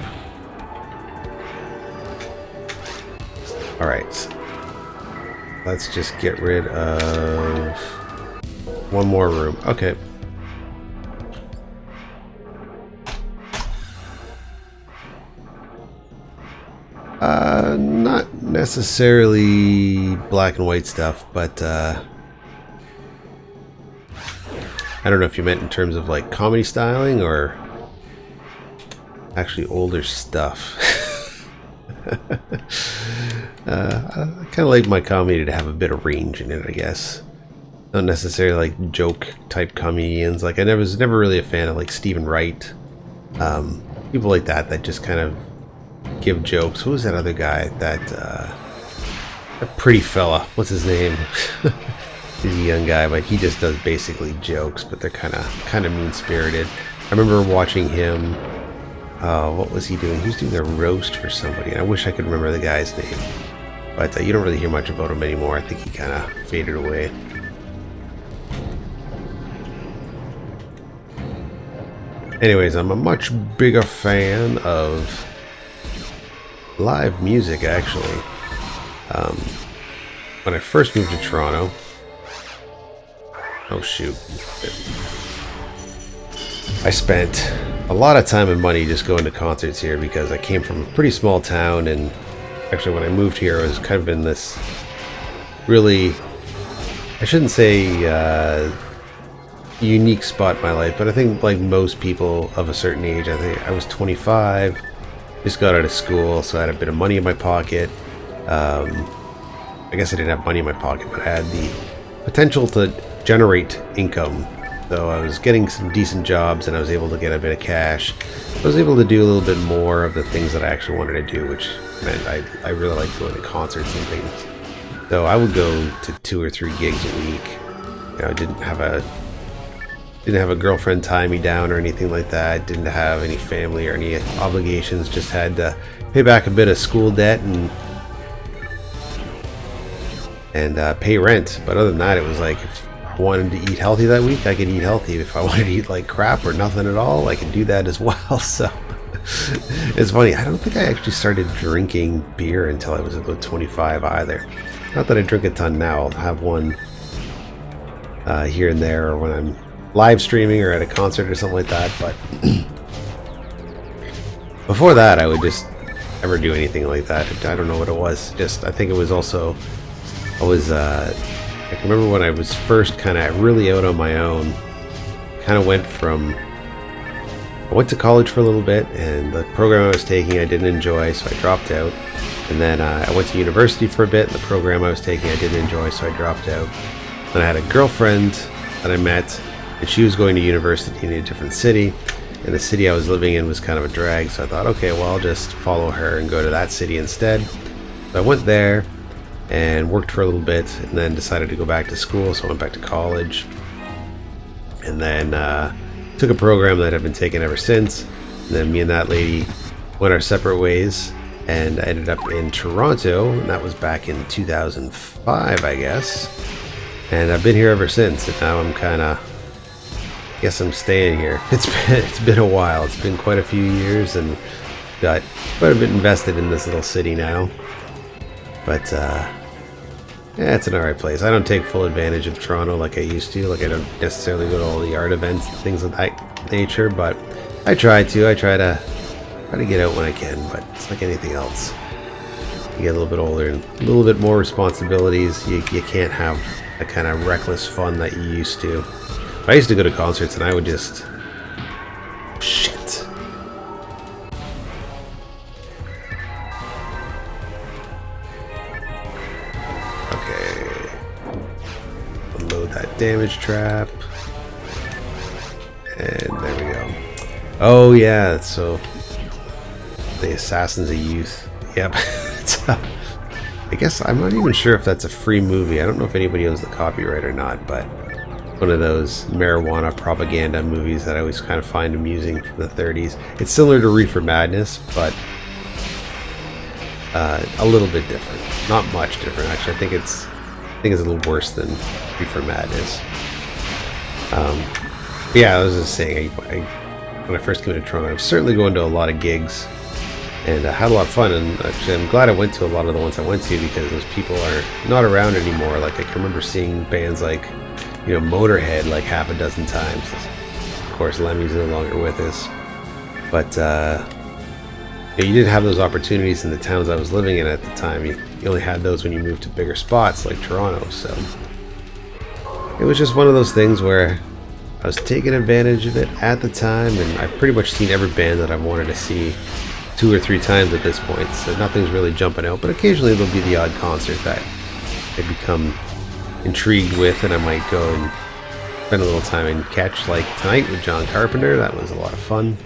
Alright. Let's just get rid of one more room. Okay. Not necessarily black and white stuff, but I don't know if you meant in terms of like comedy styling or actually older stuff. I kind of like my comedy to have a bit of range in it, I guess. Not necessarily like joke type comedians. Like I was never really a fan of like Stephen Wright, people like that just kind of give jokes. Who was that other guy? That pretty fella. What's his name? He's a young guy, but he just does basically jokes, but they're kind of mean-spirited. I remember watching him. What was he doing? He was doing a roast for somebody. And I wish I could remember the guy's name, but you don't really hear much about him anymore. I think he kind of faded away. Anyways, I'm a much bigger fan of live music, actually. When I first moved to Toronto, oh shoot, I spent a lot of time and money just going to concerts here because I came from a pretty small town, and actually when I moved here I was kind of in this really, I shouldn't say unique spot in my life, but I think like most people of a certain age, I think I was 25, just got out of school, so I had a bit of money in my pocket. I guess I didn't have money in my pocket, but I had the potential to generate income. So I was getting some decent jobs and I was able to get a bit of cash. I was able to do a little bit more of the things that I actually wanted to do, which meant I really liked going to concerts and things. So I would go to 2 or 3 gigs a week. You know, I didn't have a girlfriend tie me down or anything like that. Didn't have any family or any obligations. Just had to pay back a bit of school debt and pay rent. But other than that, it was like if I wanted to eat healthy that week, I could eat healthy. If I wanted to eat like crap or nothing at all, I could do that as well. So it's funny. I don't think I actually started drinking beer until I was about 25 either. Not that I drink a ton now. I'll have one here and there, or when I'm live streaming or at a concert or something like that, but before that I would just never do anything like that. I don't know what it was. Just I think it was also I can remember when I was first kind of really out on my own. Kind of I went to college for a little bit, and the program I was taking I didn't enjoy, so I dropped out. And then I went to university for a bit, and the program I was taking I didn't enjoy, so I dropped out. Then I had a girlfriend that I met, and she was going to university in a different city, and the city I was living in was kind of a drag, so I thought, okay, well, I'll just follow her and go to that city instead. So I went there and worked for a little bit, and then decided to go back to school, so I went back to college, and then took a program that I've been taking ever since. And then me and that lady went our separate ways, and I ended up in Toronto, and that was back in 2005, I guess. And I've been here ever since, and now I'm kind of, guess I'm staying here. It's been a while. It's been quite a few years, and got quite a bit invested in this little city now. But yeah, it's an alright place. I don't take full advantage of Toronto like I used to. Like, I don't necessarily go to all the art events and things of that nature, but I try to. I try to get out when I can, but it's like anything else. You get a little bit older and a little bit more responsibilities. You can't have the kind of reckless fun that you used to. I used to go to concerts and I would just... Shit. Okay. Unload that damage trap. And there we go. Oh yeah, so... The Assassins of Youth. Yep. I guess I'm not even sure if that's a free movie. I don't know if anybody owns the copyright or not, but one of those marijuana propaganda movies that I always kind of find amusing from the 30s. It's similar to Reefer Madness, but a little bit different. Not much different, actually. I think it's a little worse than Reefer Madness. Yeah, I was just saying, when I first came to Toronto, I was certainly going to a lot of gigs. And I had a lot of fun, and actually I'm glad I went to a lot of the ones I went to, because those people are not around anymore. Like, I can remember seeing bands like, you know, Motorhead like half a dozen times. Of course, Lemmy's no longer with us. But you didn't have those opportunities in the towns I was living in at the time. You only had those when you moved to bigger spots like Toronto. So it was just one of those things where I was taking advantage of it at the time, and I've pretty much seen every band that I've wanted to see 2 or 3 times at this point, so nothing's really jumping out, but occasionally there'll be the odd concert that I become intrigued with, and I might go and spend a little time and catch, like tonight with John Carpenter. That was a lot of fun.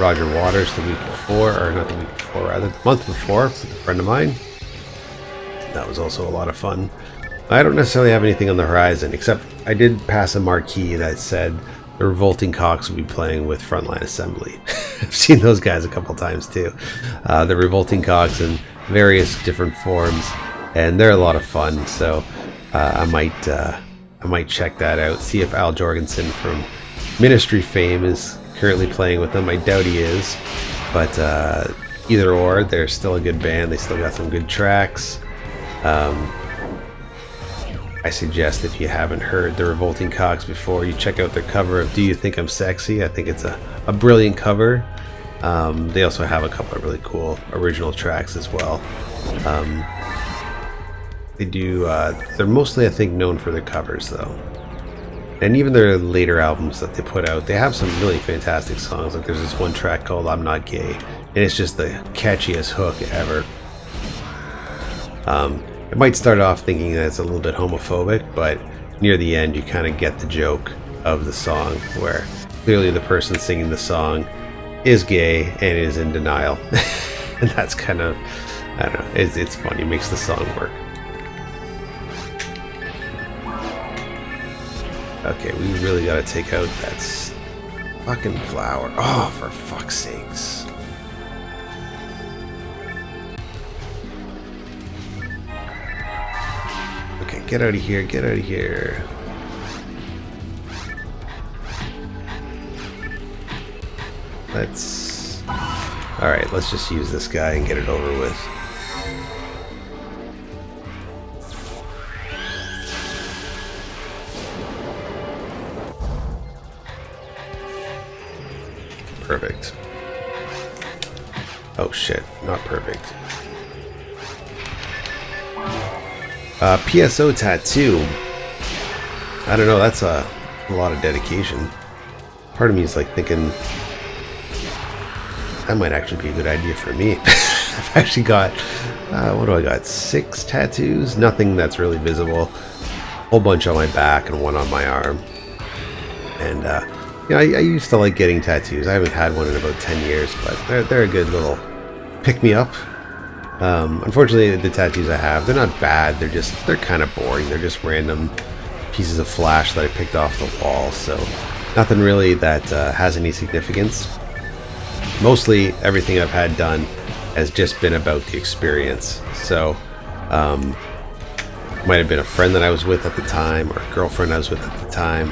Roger Waters the week before, or not the week before, rather the month before, with a friend of mine. That was also a lot of fun. I don't necessarily have anything on the horizon, except I did pass a marquee that said the Revolting Cocks will be playing with Frontline Assembly. I've seen those guys a couple times too. The Revolting Cocks in various different forms, and they're a lot of fun. So I might check that out. See if Al Jorgensen from Ministry fame is currently playing with them. I doubt he is, but either or, they're still a good band. They still got some good tracks. I suggest, if you haven't heard the Revolting Cocks before, you check out their cover of Do You Think I'm Sexy? I think it's a brilliant cover. They also have a couple of really cool original tracks as well. They do, they're mostly, I think, known for their covers though. And even their later albums that they put out, they have some really fantastic songs. Like, there's this one track called I'm Not Gay, and it's just the catchiest hook ever. It might start off thinking that it's a little bit homophobic, but near the end you kind of get the joke of the song, where clearly the person singing the song is gay and is in denial. And that's kind of, I don't know, it's funny, it makes the song work. Okay, we really gotta take out that fucking flower. Oh, for fuck's sakes. Okay, get out of here, get out of here. Alright, let's just use this guy and get it over with. Perfect. Oh shit, not perfect. PSO tattoo. I don't know, that's a lot of dedication. Part of me is like thinking that might actually be a good idea for me. I've actually got, what do I got? 6 tattoos? Nothing that's really visible. A whole bunch on my back and one on my arm. And, you know, I used to like getting tattoos. I haven't had one in about 10 years, but they're a good little pick-me-up. Unfortunately, the tattoos I have, they're not bad. They're kind of boring. They're just random pieces of flash that I picked off the wall. So nothing really that has any significance. Mostly everything I've had done has just been about the experience. So might have been a friend that I was with at the time, or a girlfriend I was with at the time,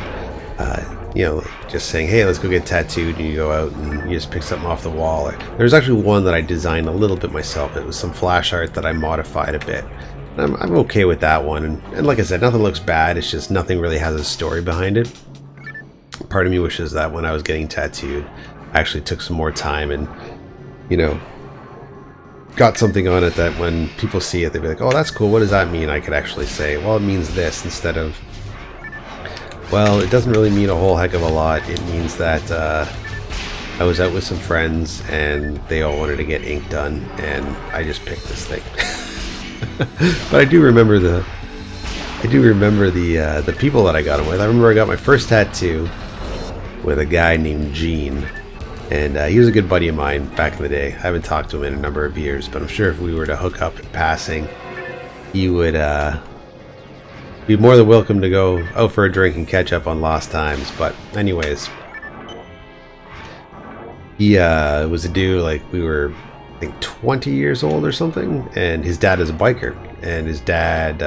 you know, just saying, hey, let's go get tattooed, and you go out and you just pick something off the wall. There's actually one that I designed a little bit myself. It was some flash art that I modified a bit. I'm okay with that one, and like I said, nothing looks bad, it's just nothing really has a story behind it. Part of me wishes that when I was getting tattooed, I actually took some more time and, you know, got something on it that when people see it, they'd be like, oh, that's cool, what does that mean? I could actually say, well, it means this, instead of, well, it doesn't really mean a whole heck of a lot. It means that I was out with some friends and they all wanted to get ink done, and I just picked this thing. But I do remember the people that I got them with. I remember I got my first tattoo with a guy named Gene, and he was a good buddy of mine back in the day. I haven't talked to him in a number of years, but I'm sure if we were to hook up in passing, he would be more than welcome to go out for a drink and catch up on lost times. But anyways, he was a dude, like, we were, I think, 20 years old or something, and his dad is a biker, and his dad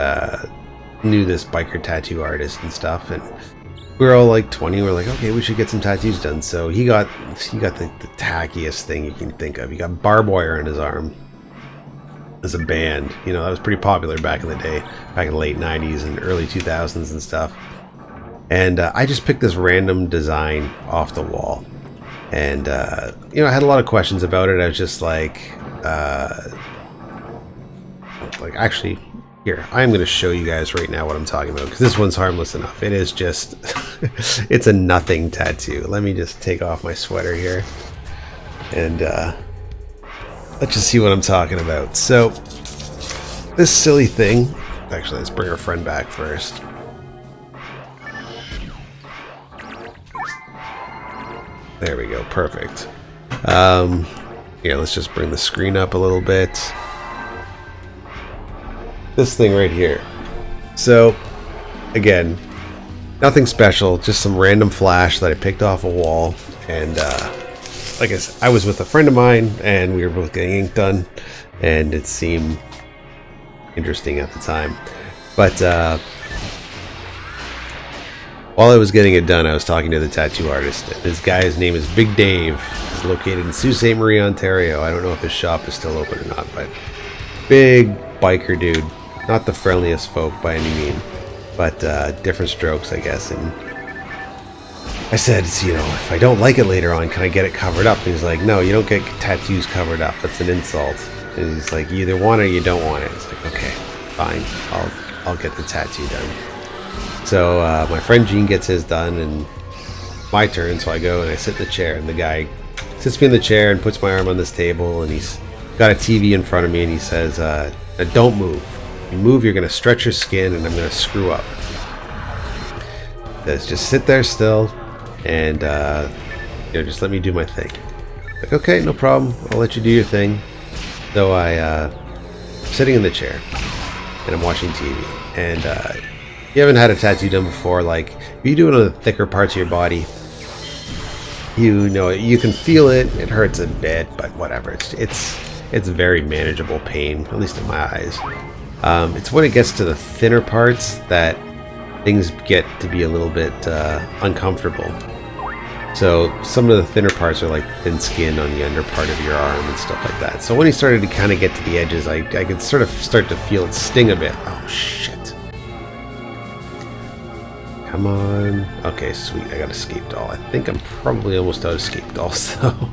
knew this biker tattoo artist and stuff, and we were all like 20. We're like, okay, we should get some tattoos done. So he got the tackiest thing you can think of. He got barbed wire on his arm as a band. You know, that was pretty popular back in the day, back in the late 90s and early 2000s and stuff. And I just picked this random design off the wall. And, you know, I had a lot of questions about it. I was just like, actually, here, I'm going to show you guys right now what I'm talking about, because this one's harmless enough. It is just, it's a nothing tattoo. Let me just take off my sweater here, and let's just see what I'm talking about. So, this silly thing, actually, let's bring our friend back first. There we go, perfect. Here, let's just bring the screen up a little bit. This thing right here. So, again, nothing special, just some random flash that I picked off a wall. And, like I said, I was with a friend of mine, and we were both getting ink done, and it seemed interesting at the time. But, while I was getting it done, I was talking to the tattoo artist. This guy's name is Big Dave. He's located in Sault Ste. Marie, Ontario. I don't know if his shop is still open or not, but big biker dude. Not the friendliest folk by any means, but different strokes, I guess. And I said, you know, if I don't like it later on, can I get it covered up? And he's like, no, you don't get tattoos covered up. That's an insult. And he's like, you either want it or you don't want it. It's like, okay, fine. I'll get the tattoo done. So my friend Gene gets his done, and my turn, so I go and I sit in the chair, and the guy sits me in the chair and puts my arm on this table, and he's got a TV in front of me, and he says, don't move. If you move, you're going to stretch your skin, and I'm going to screw up. He says, just sit there still, and you know, just let me do my thing. Like, okay, no problem. I'll let you do your thing. So I'm sitting in the chair, and I'm watching TV, and you haven't had a tattoo done before, like, if you do it on the thicker parts of your body, you know, you can feel it. It hurts a bit, but whatever. It's very manageable pain, at least in my eyes. It's when it gets to the thinner parts that things get to be a little bit uncomfortable. So some of the thinner parts are like thin skin on the under part of your arm and stuff like that. So when he started to kind of get to the edges, I could sort of start to feel it sting a bit. Oh, shit. Come on. Okay, sweet. I got escape doll. I think I'm probably almost out of escape dolls, though.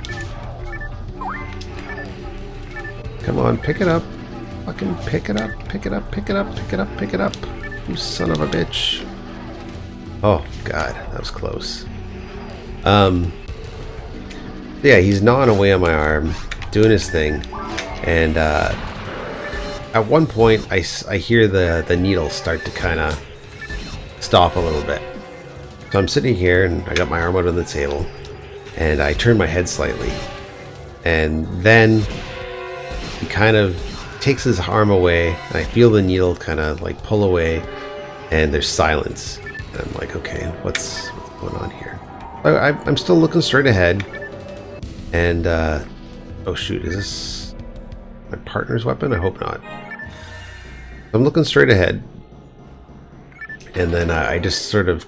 Come on, pick it up. Fucking pick it up. Pick it up. Pick it up. Pick it up. Pick it up. You son of a bitch. Oh, God. That was close. Yeah, he's gnawing away on my arm, doing his thing. And at one point, I hear the needle start to kind of stop a little bit. So I'm sitting here, and I got my arm out on the table, and I turn my head slightly, and then he kind of takes his arm away, and I feel the needle kind of like pull away, and there's silence. And I'm like, okay, what's going on here? I'm still looking straight ahead, and oh shoot, is this? my partner's weapon? I hope not. I'm looking straight ahead. And then I just sort of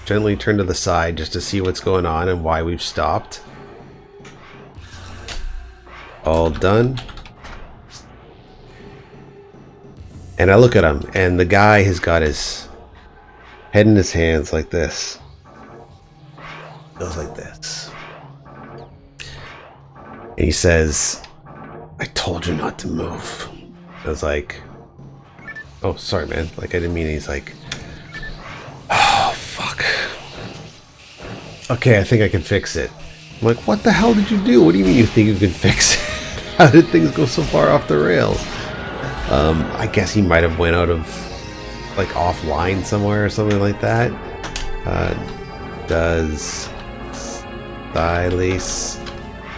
gently turn to the side just to see what's going on and why we've stopped. All done. And I look at him, and the guy has got his head in his hands like this. Goes like this. And he says, "I told you not to move." I was like, "Oh, sorry, man. Like, I didn't mean it." He's like, "Oh, fuck. Okay, I think I can fix it." I'm like, "What the hell did you do? What do you mean you think you can fix it? How did things go so far off the rails?" I guess he might have went out of, like, offline somewhere or something like that. Does Silas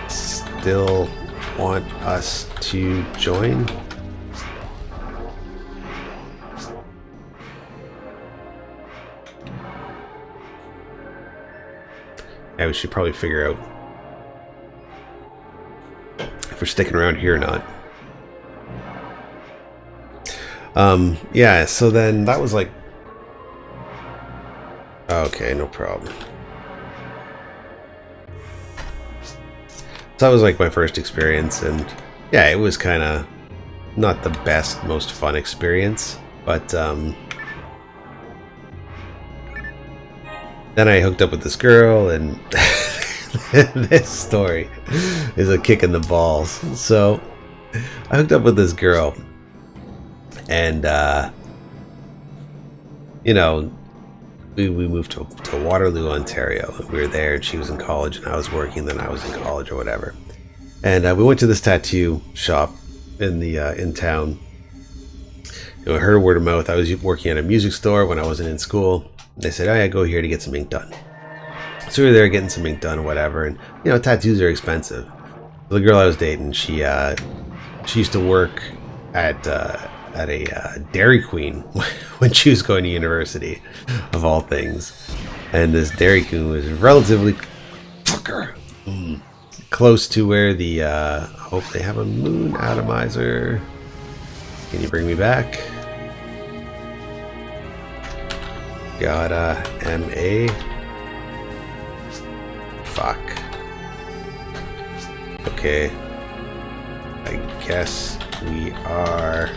still want us to join? Yeah, we should probably figure out if we're sticking around here or not. Yeah, so then that was like... Okay, no problem. So that was like my first experience, and yeah, it was kind of not the best, most fun experience, but then I hooked up with this girl, and this story is a kick in the balls. So I hooked up with this girl, and you know, we moved to Waterloo, Ontario. We were there, and she was in college, and I was working. Then I was in college or whatever. And we went to this tattoo shop in the in town. You know, I heard word of mouth. I was working at a music store when I wasn't in school. They said, "Oh yeah, go here to get some ink done." So we were there getting some ink done or whatever. And you know, tattoos are expensive. The girl I was dating, she used to work at a Dairy Queen when she was going to university, of all things. And this Dairy Queen was relatively close to where the I hope they have a moon atomizer. Can you bring me back? Gotta MA. Fuck. Okay. I guess we are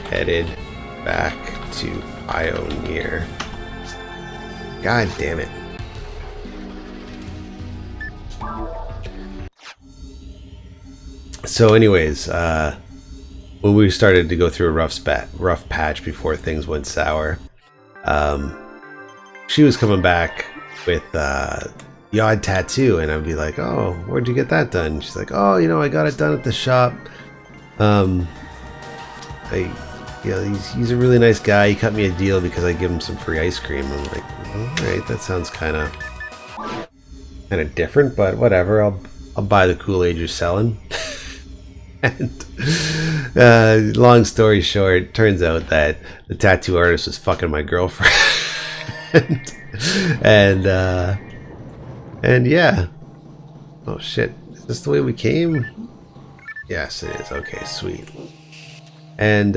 headed back to Pioneer. God damn it. So anyways, when we started to go through a rough patch before things went sour, she was coming back with the odd tattoo, and I'd be like, "Oh, where'd you get that done?" She's like, "Oh, you know, I got it done at the shop. He's a really nice guy. He cut me a deal because I give him some free ice cream." I'm like, "All right, that sounds kind of different, but whatever. I'll buy the Kool-Aid you're selling." And long story short, turns out that the tattoo artist was fucking my girlfriend. and yeah. Oh shit, is this the way we came? Yes, it is. Okay, sweet. And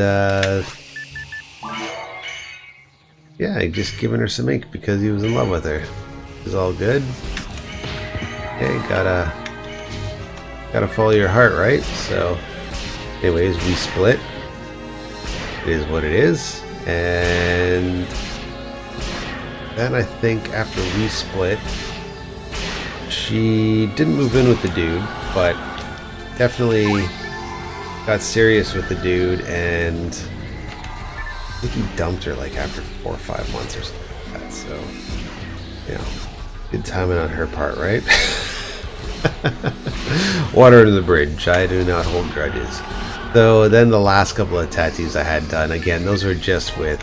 yeah, I just given her some ink because he was in love with her. It was all good. Hey, gotta follow your heart, right? So anyways, we split. It is what it is. And then I think after we split, she didn't move in with the dude, but definitely got serious with the dude, and I think he dumped her like after 4 or 5 months or something like that. So, you know, good timing on her part, right? Water under the bridge. I do not hold grudges. So then the last couple of tattoos I had done, again, those were just with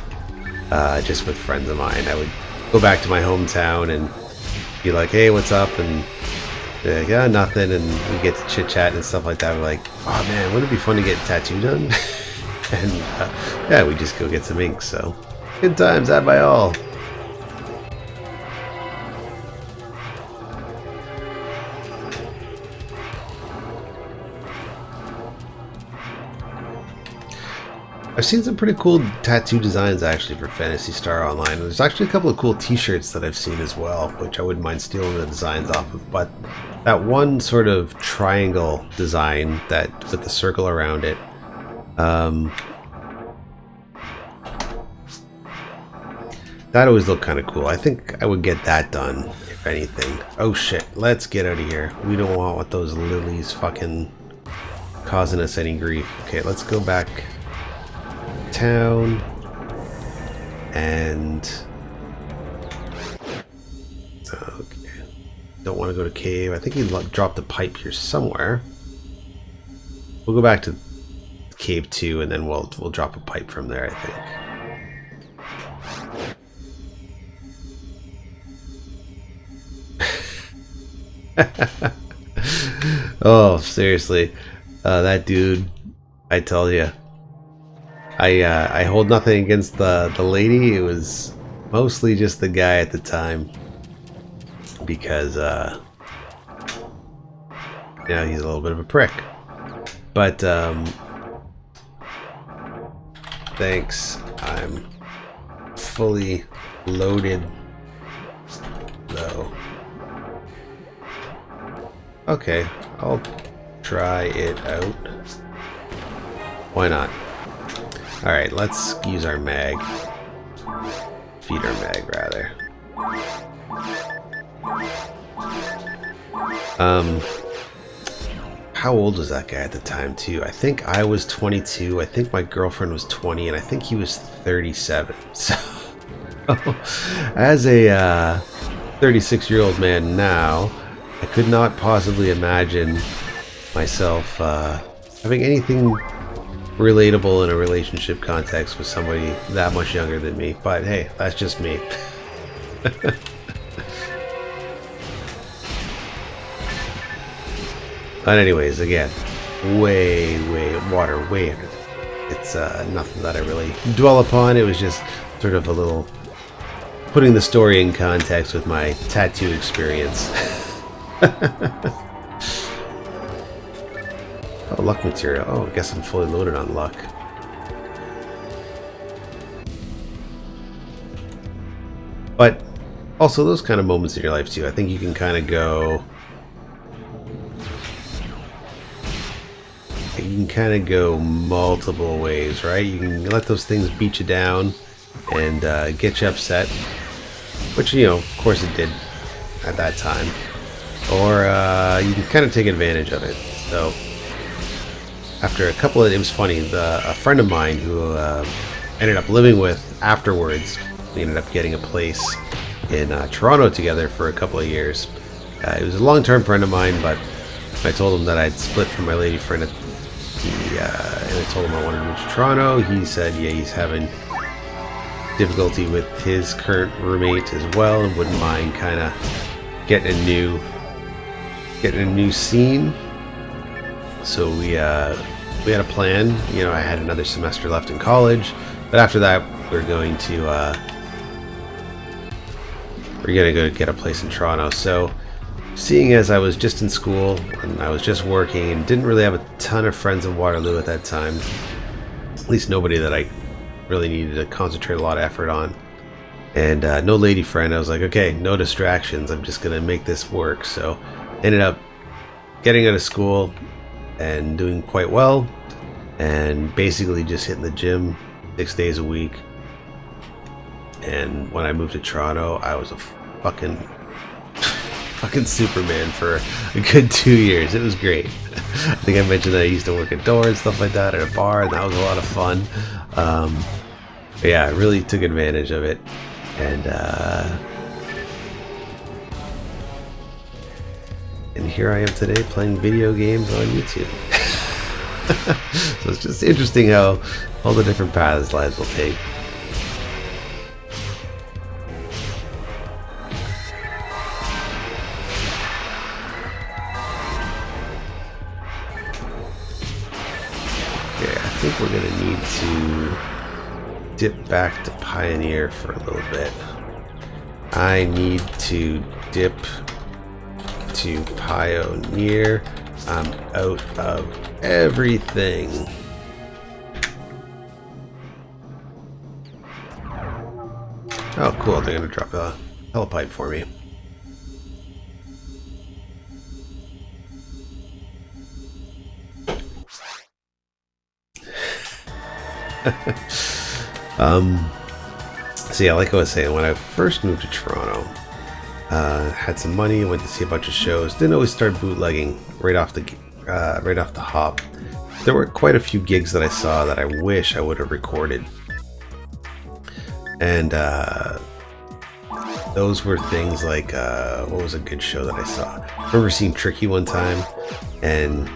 friends of mine. I would go back to my hometown and be like, "Hey, what's up?" And they're like, "Yeah, nothing." And we get to chit chat and stuff like that. We're like, "Oh man, wouldn't it be fun to get a tattoo done?" And yeah, we just go get some ink. So good times, had by all. I've seen some pretty cool tattoo designs actually for Phantasy Star Online. There's actually a couple of cool t-shirts that I've seen as well, which I wouldn't mind stealing the designs off of. But that one sort of triangle design that with the circle around it, that always looked kind of cool. I think I would get that done, if anything. Oh shit, let's get out of here. We don't want those lilies fucking causing us any grief. Okay, let's go back town and okay, don't want to go to cave. I think he dropped a pipe here somewhere. We'll go back to cave 2 and then we'll drop a pipe from there, I think. Oh, seriously, that dude, I tell you, I hold nothing against the lady. It was mostly just the guy at the time, because yeah, he's a little bit of a prick. But thanks, I'm fully loaded though. Okay, I'll try it out. Why not? Alright, let's use our mag. Feed our mag, rather. How old was that guy at the time, too? I think I was 22, I think my girlfriend was 20, and I think he was 37. So, as a 36-year-old man now, I could not possibly imagine myself having anything relatable in a relationship context with somebody that much younger than me. But hey, that's just me. But anyways, again, way water, way under. It's nothing that I really dwell upon. It was just sort of a little putting the story in context with my tattoo experience. Oh, luck material. Oh, I guess I'm fully loaded on luck. But also those kind of moments in your life too. I think you can kind of go. You can kind of go multiple ways, right? You can let those things beat you down and get you upset, which, you know, of course it did at that time. Or you can kind of take advantage of it. So after a couple of, it was funny, a friend of mine who ended up living with afterwards, we ended up getting a place in Toronto together for a couple of years. It was a long-term friend of mine, but I told him that I'd split from my lady friend, and I told him I wanted to move to Toronto. He said, yeah, he's having difficulty with his current roommate as well, and wouldn't mind kind of getting a new scene. So we had a plan. You know, I had another semester left in college, but after that we're gonna go get a place in Toronto. So seeing as I was just in school and I was just working and didn't really have a ton of friends in Waterloo at that time, at least nobody that I really needed to concentrate a lot of effort on, and no lady friend, I was like, okay, no distractions, I'm just gonna make this work. So ended up getting out of school and doing quite well, and basically just hitting the gym 6 days a week. And when I moved to Toronto, I was a fucking Superman for a good 2 years. It was great. I think I mentioned that I used to work at door and stuff like that at a bar, and that was a lot of fun. But yeah, I really took advantage of it, and here I am today playing video games on YouTube. So it's just interesting how all the different paths lives will take. Okay, I think we're gonna need to dip back to Pioneer for a little bit. I need to dip to Pioneer. I'm out of everything. Oh, cool. They're going to drop a helipipe for me. So yeah, like I was saying, when I first moved to Toronto, had some money, went to see a bunch of shows. Didn't always start bootlegging right off the hop. There were quite a few gigs that I saw that I wish I would have recorded, and those were things like what was a good show that I saw? I remember seeing Tricky one time, and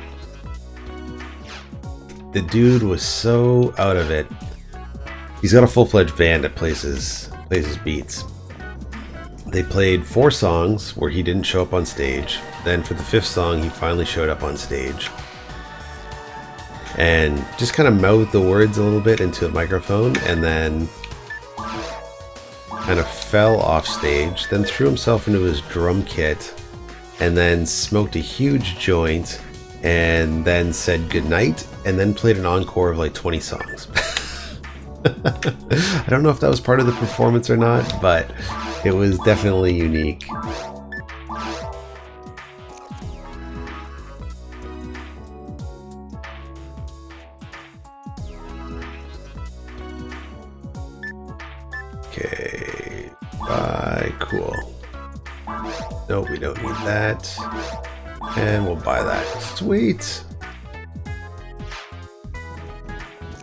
the dude was so out of it. He's got a full-fledged band that plays his beats. They played 4 songs where he didn't show up on stage. Then for the 5th song, he finally showed up on stage. And just kind of mouthed the words a little bit into the microphone, and then kind of fell off stage, then threw himself into his drum kit, and then smoked a huge joint, and then said goodnight, and then played an encore of like 20 songs. I don't know if that was part of the performance or not, but it was definitely unique. Okay, buy, cool. Nope, we don't need that. And we'll buy that. Sweet.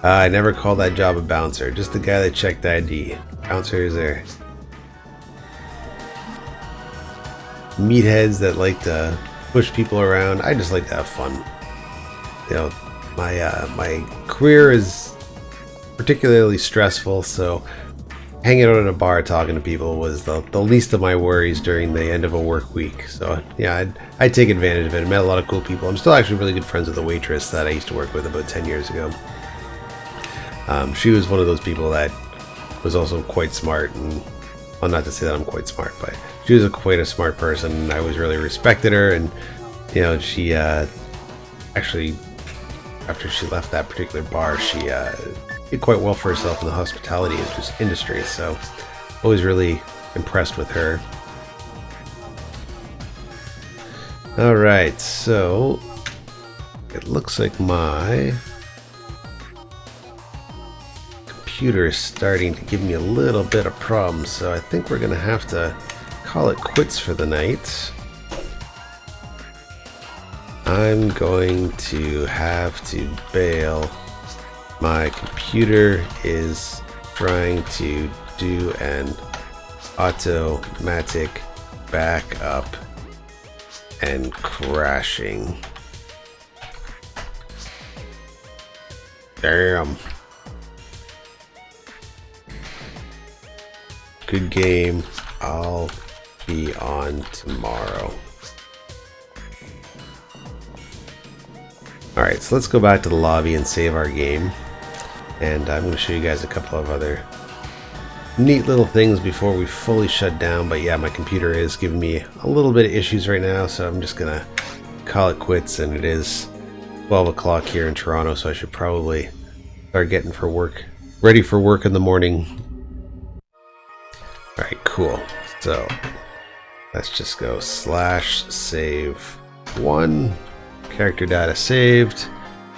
I never called that job a bouncer, just the guy that checked ID. Bouncer is there. Meatheads that like to push people around. I just like to have fun. You know, my career is particularly stressful, so hanging out at a bar talking to people was the least of my worries during the end of a work week. So yeah, I'd take advantage of it. I met a lot of cool people. I'm still actually really good friends with the waitress that I used to work with about 10 years ago. She was one of those people that was also quite smart, and well, not to say that I'm quite smart, but she was quite a smart person, and I always really respected her. And you know, she actually, after she left that particular bar, she did quite well for herself in the hospitality industry. So always really impressed with her. All right, so it looks like my computer is starting to give me a little bit of problems, so I think we're gonna have to call it quits for the night. I'm going to have to bail. My computer is trying to do an automatic backup and crashing. Damn. Good game. I'll be on tomorrow. Alright, so let's go back to the lobby and save our game. And I'm going to show you guys a couple of other neat little things before we fully shut down. But yeah, my computer is giving me a little bit of issues right now, so I'm just going to call it quits. And it is 12 o'clock here in Toronto, so I should probably start getting ready for work in the morning. Alright, cool. So let's just go /save1, character data saved,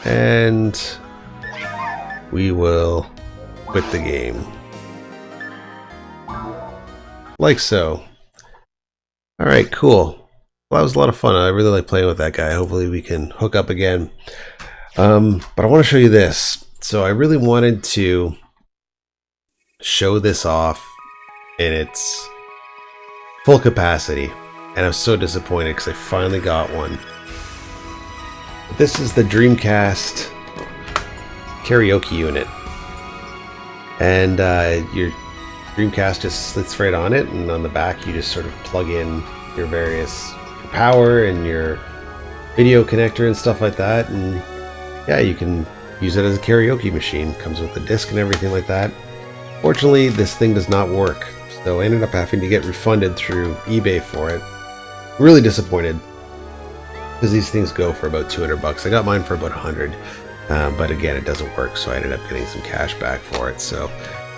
and we will quit the game. Like so. Alright, cool. Well, that was a lot of fun. I really like playing with that guy. Hopefully we can hook up again. But I want to show you this. So I really wanted to show this off in its full capacity, and I was so disappointed because I finally got one. This is the Dreamcast karaoke unit, and your Dreamcast just sits right on it, and on the back you just sort of plug in your various power and your video connector and stuff like that, and yeah, you can use it as a karaoke machine. Comes with the disc and everything like that. Fortunately, this thing does not work, so I ended up having to get refunded through eBay for it. Really disappointed, because these things go for about 200 bucks. I got mine for about 100, but again, it doesn't work, so I ended up getting some cash back for it. So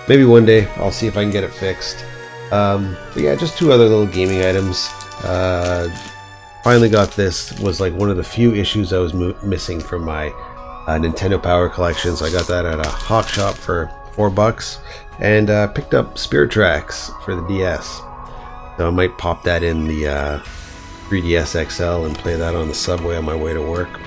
maybe one day I'll see if I can get it fixed. But yeah, just two other little gaming items. Finally got this. Was like one of the few issues I was missing from my Nintendo Power collection, so I got that at a hawk shop for $4, and picked up Spirit Tracks for the DS. So I might pop that in the 3DS XL and play that on the subway on my way to work.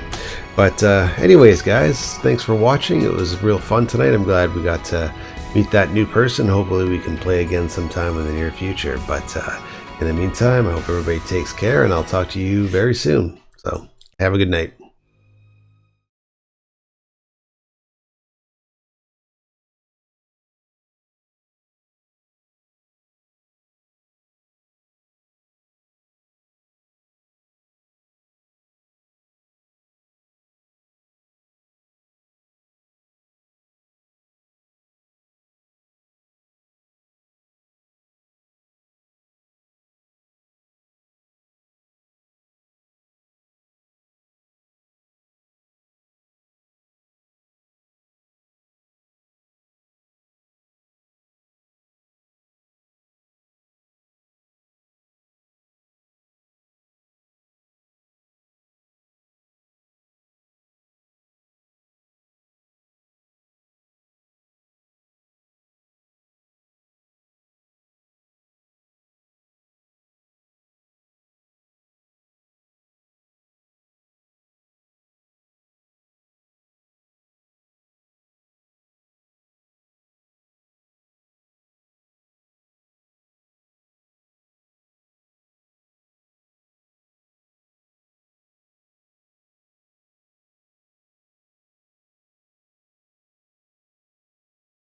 But anyways, guys, thanks for watching. It was real fun tonight. I'm glad we got to meet that new person. Hopefully we can play again sometime in the near future. But in the meantime, I hope everybody takes care, and I'll talk to you very soon. So have a good night.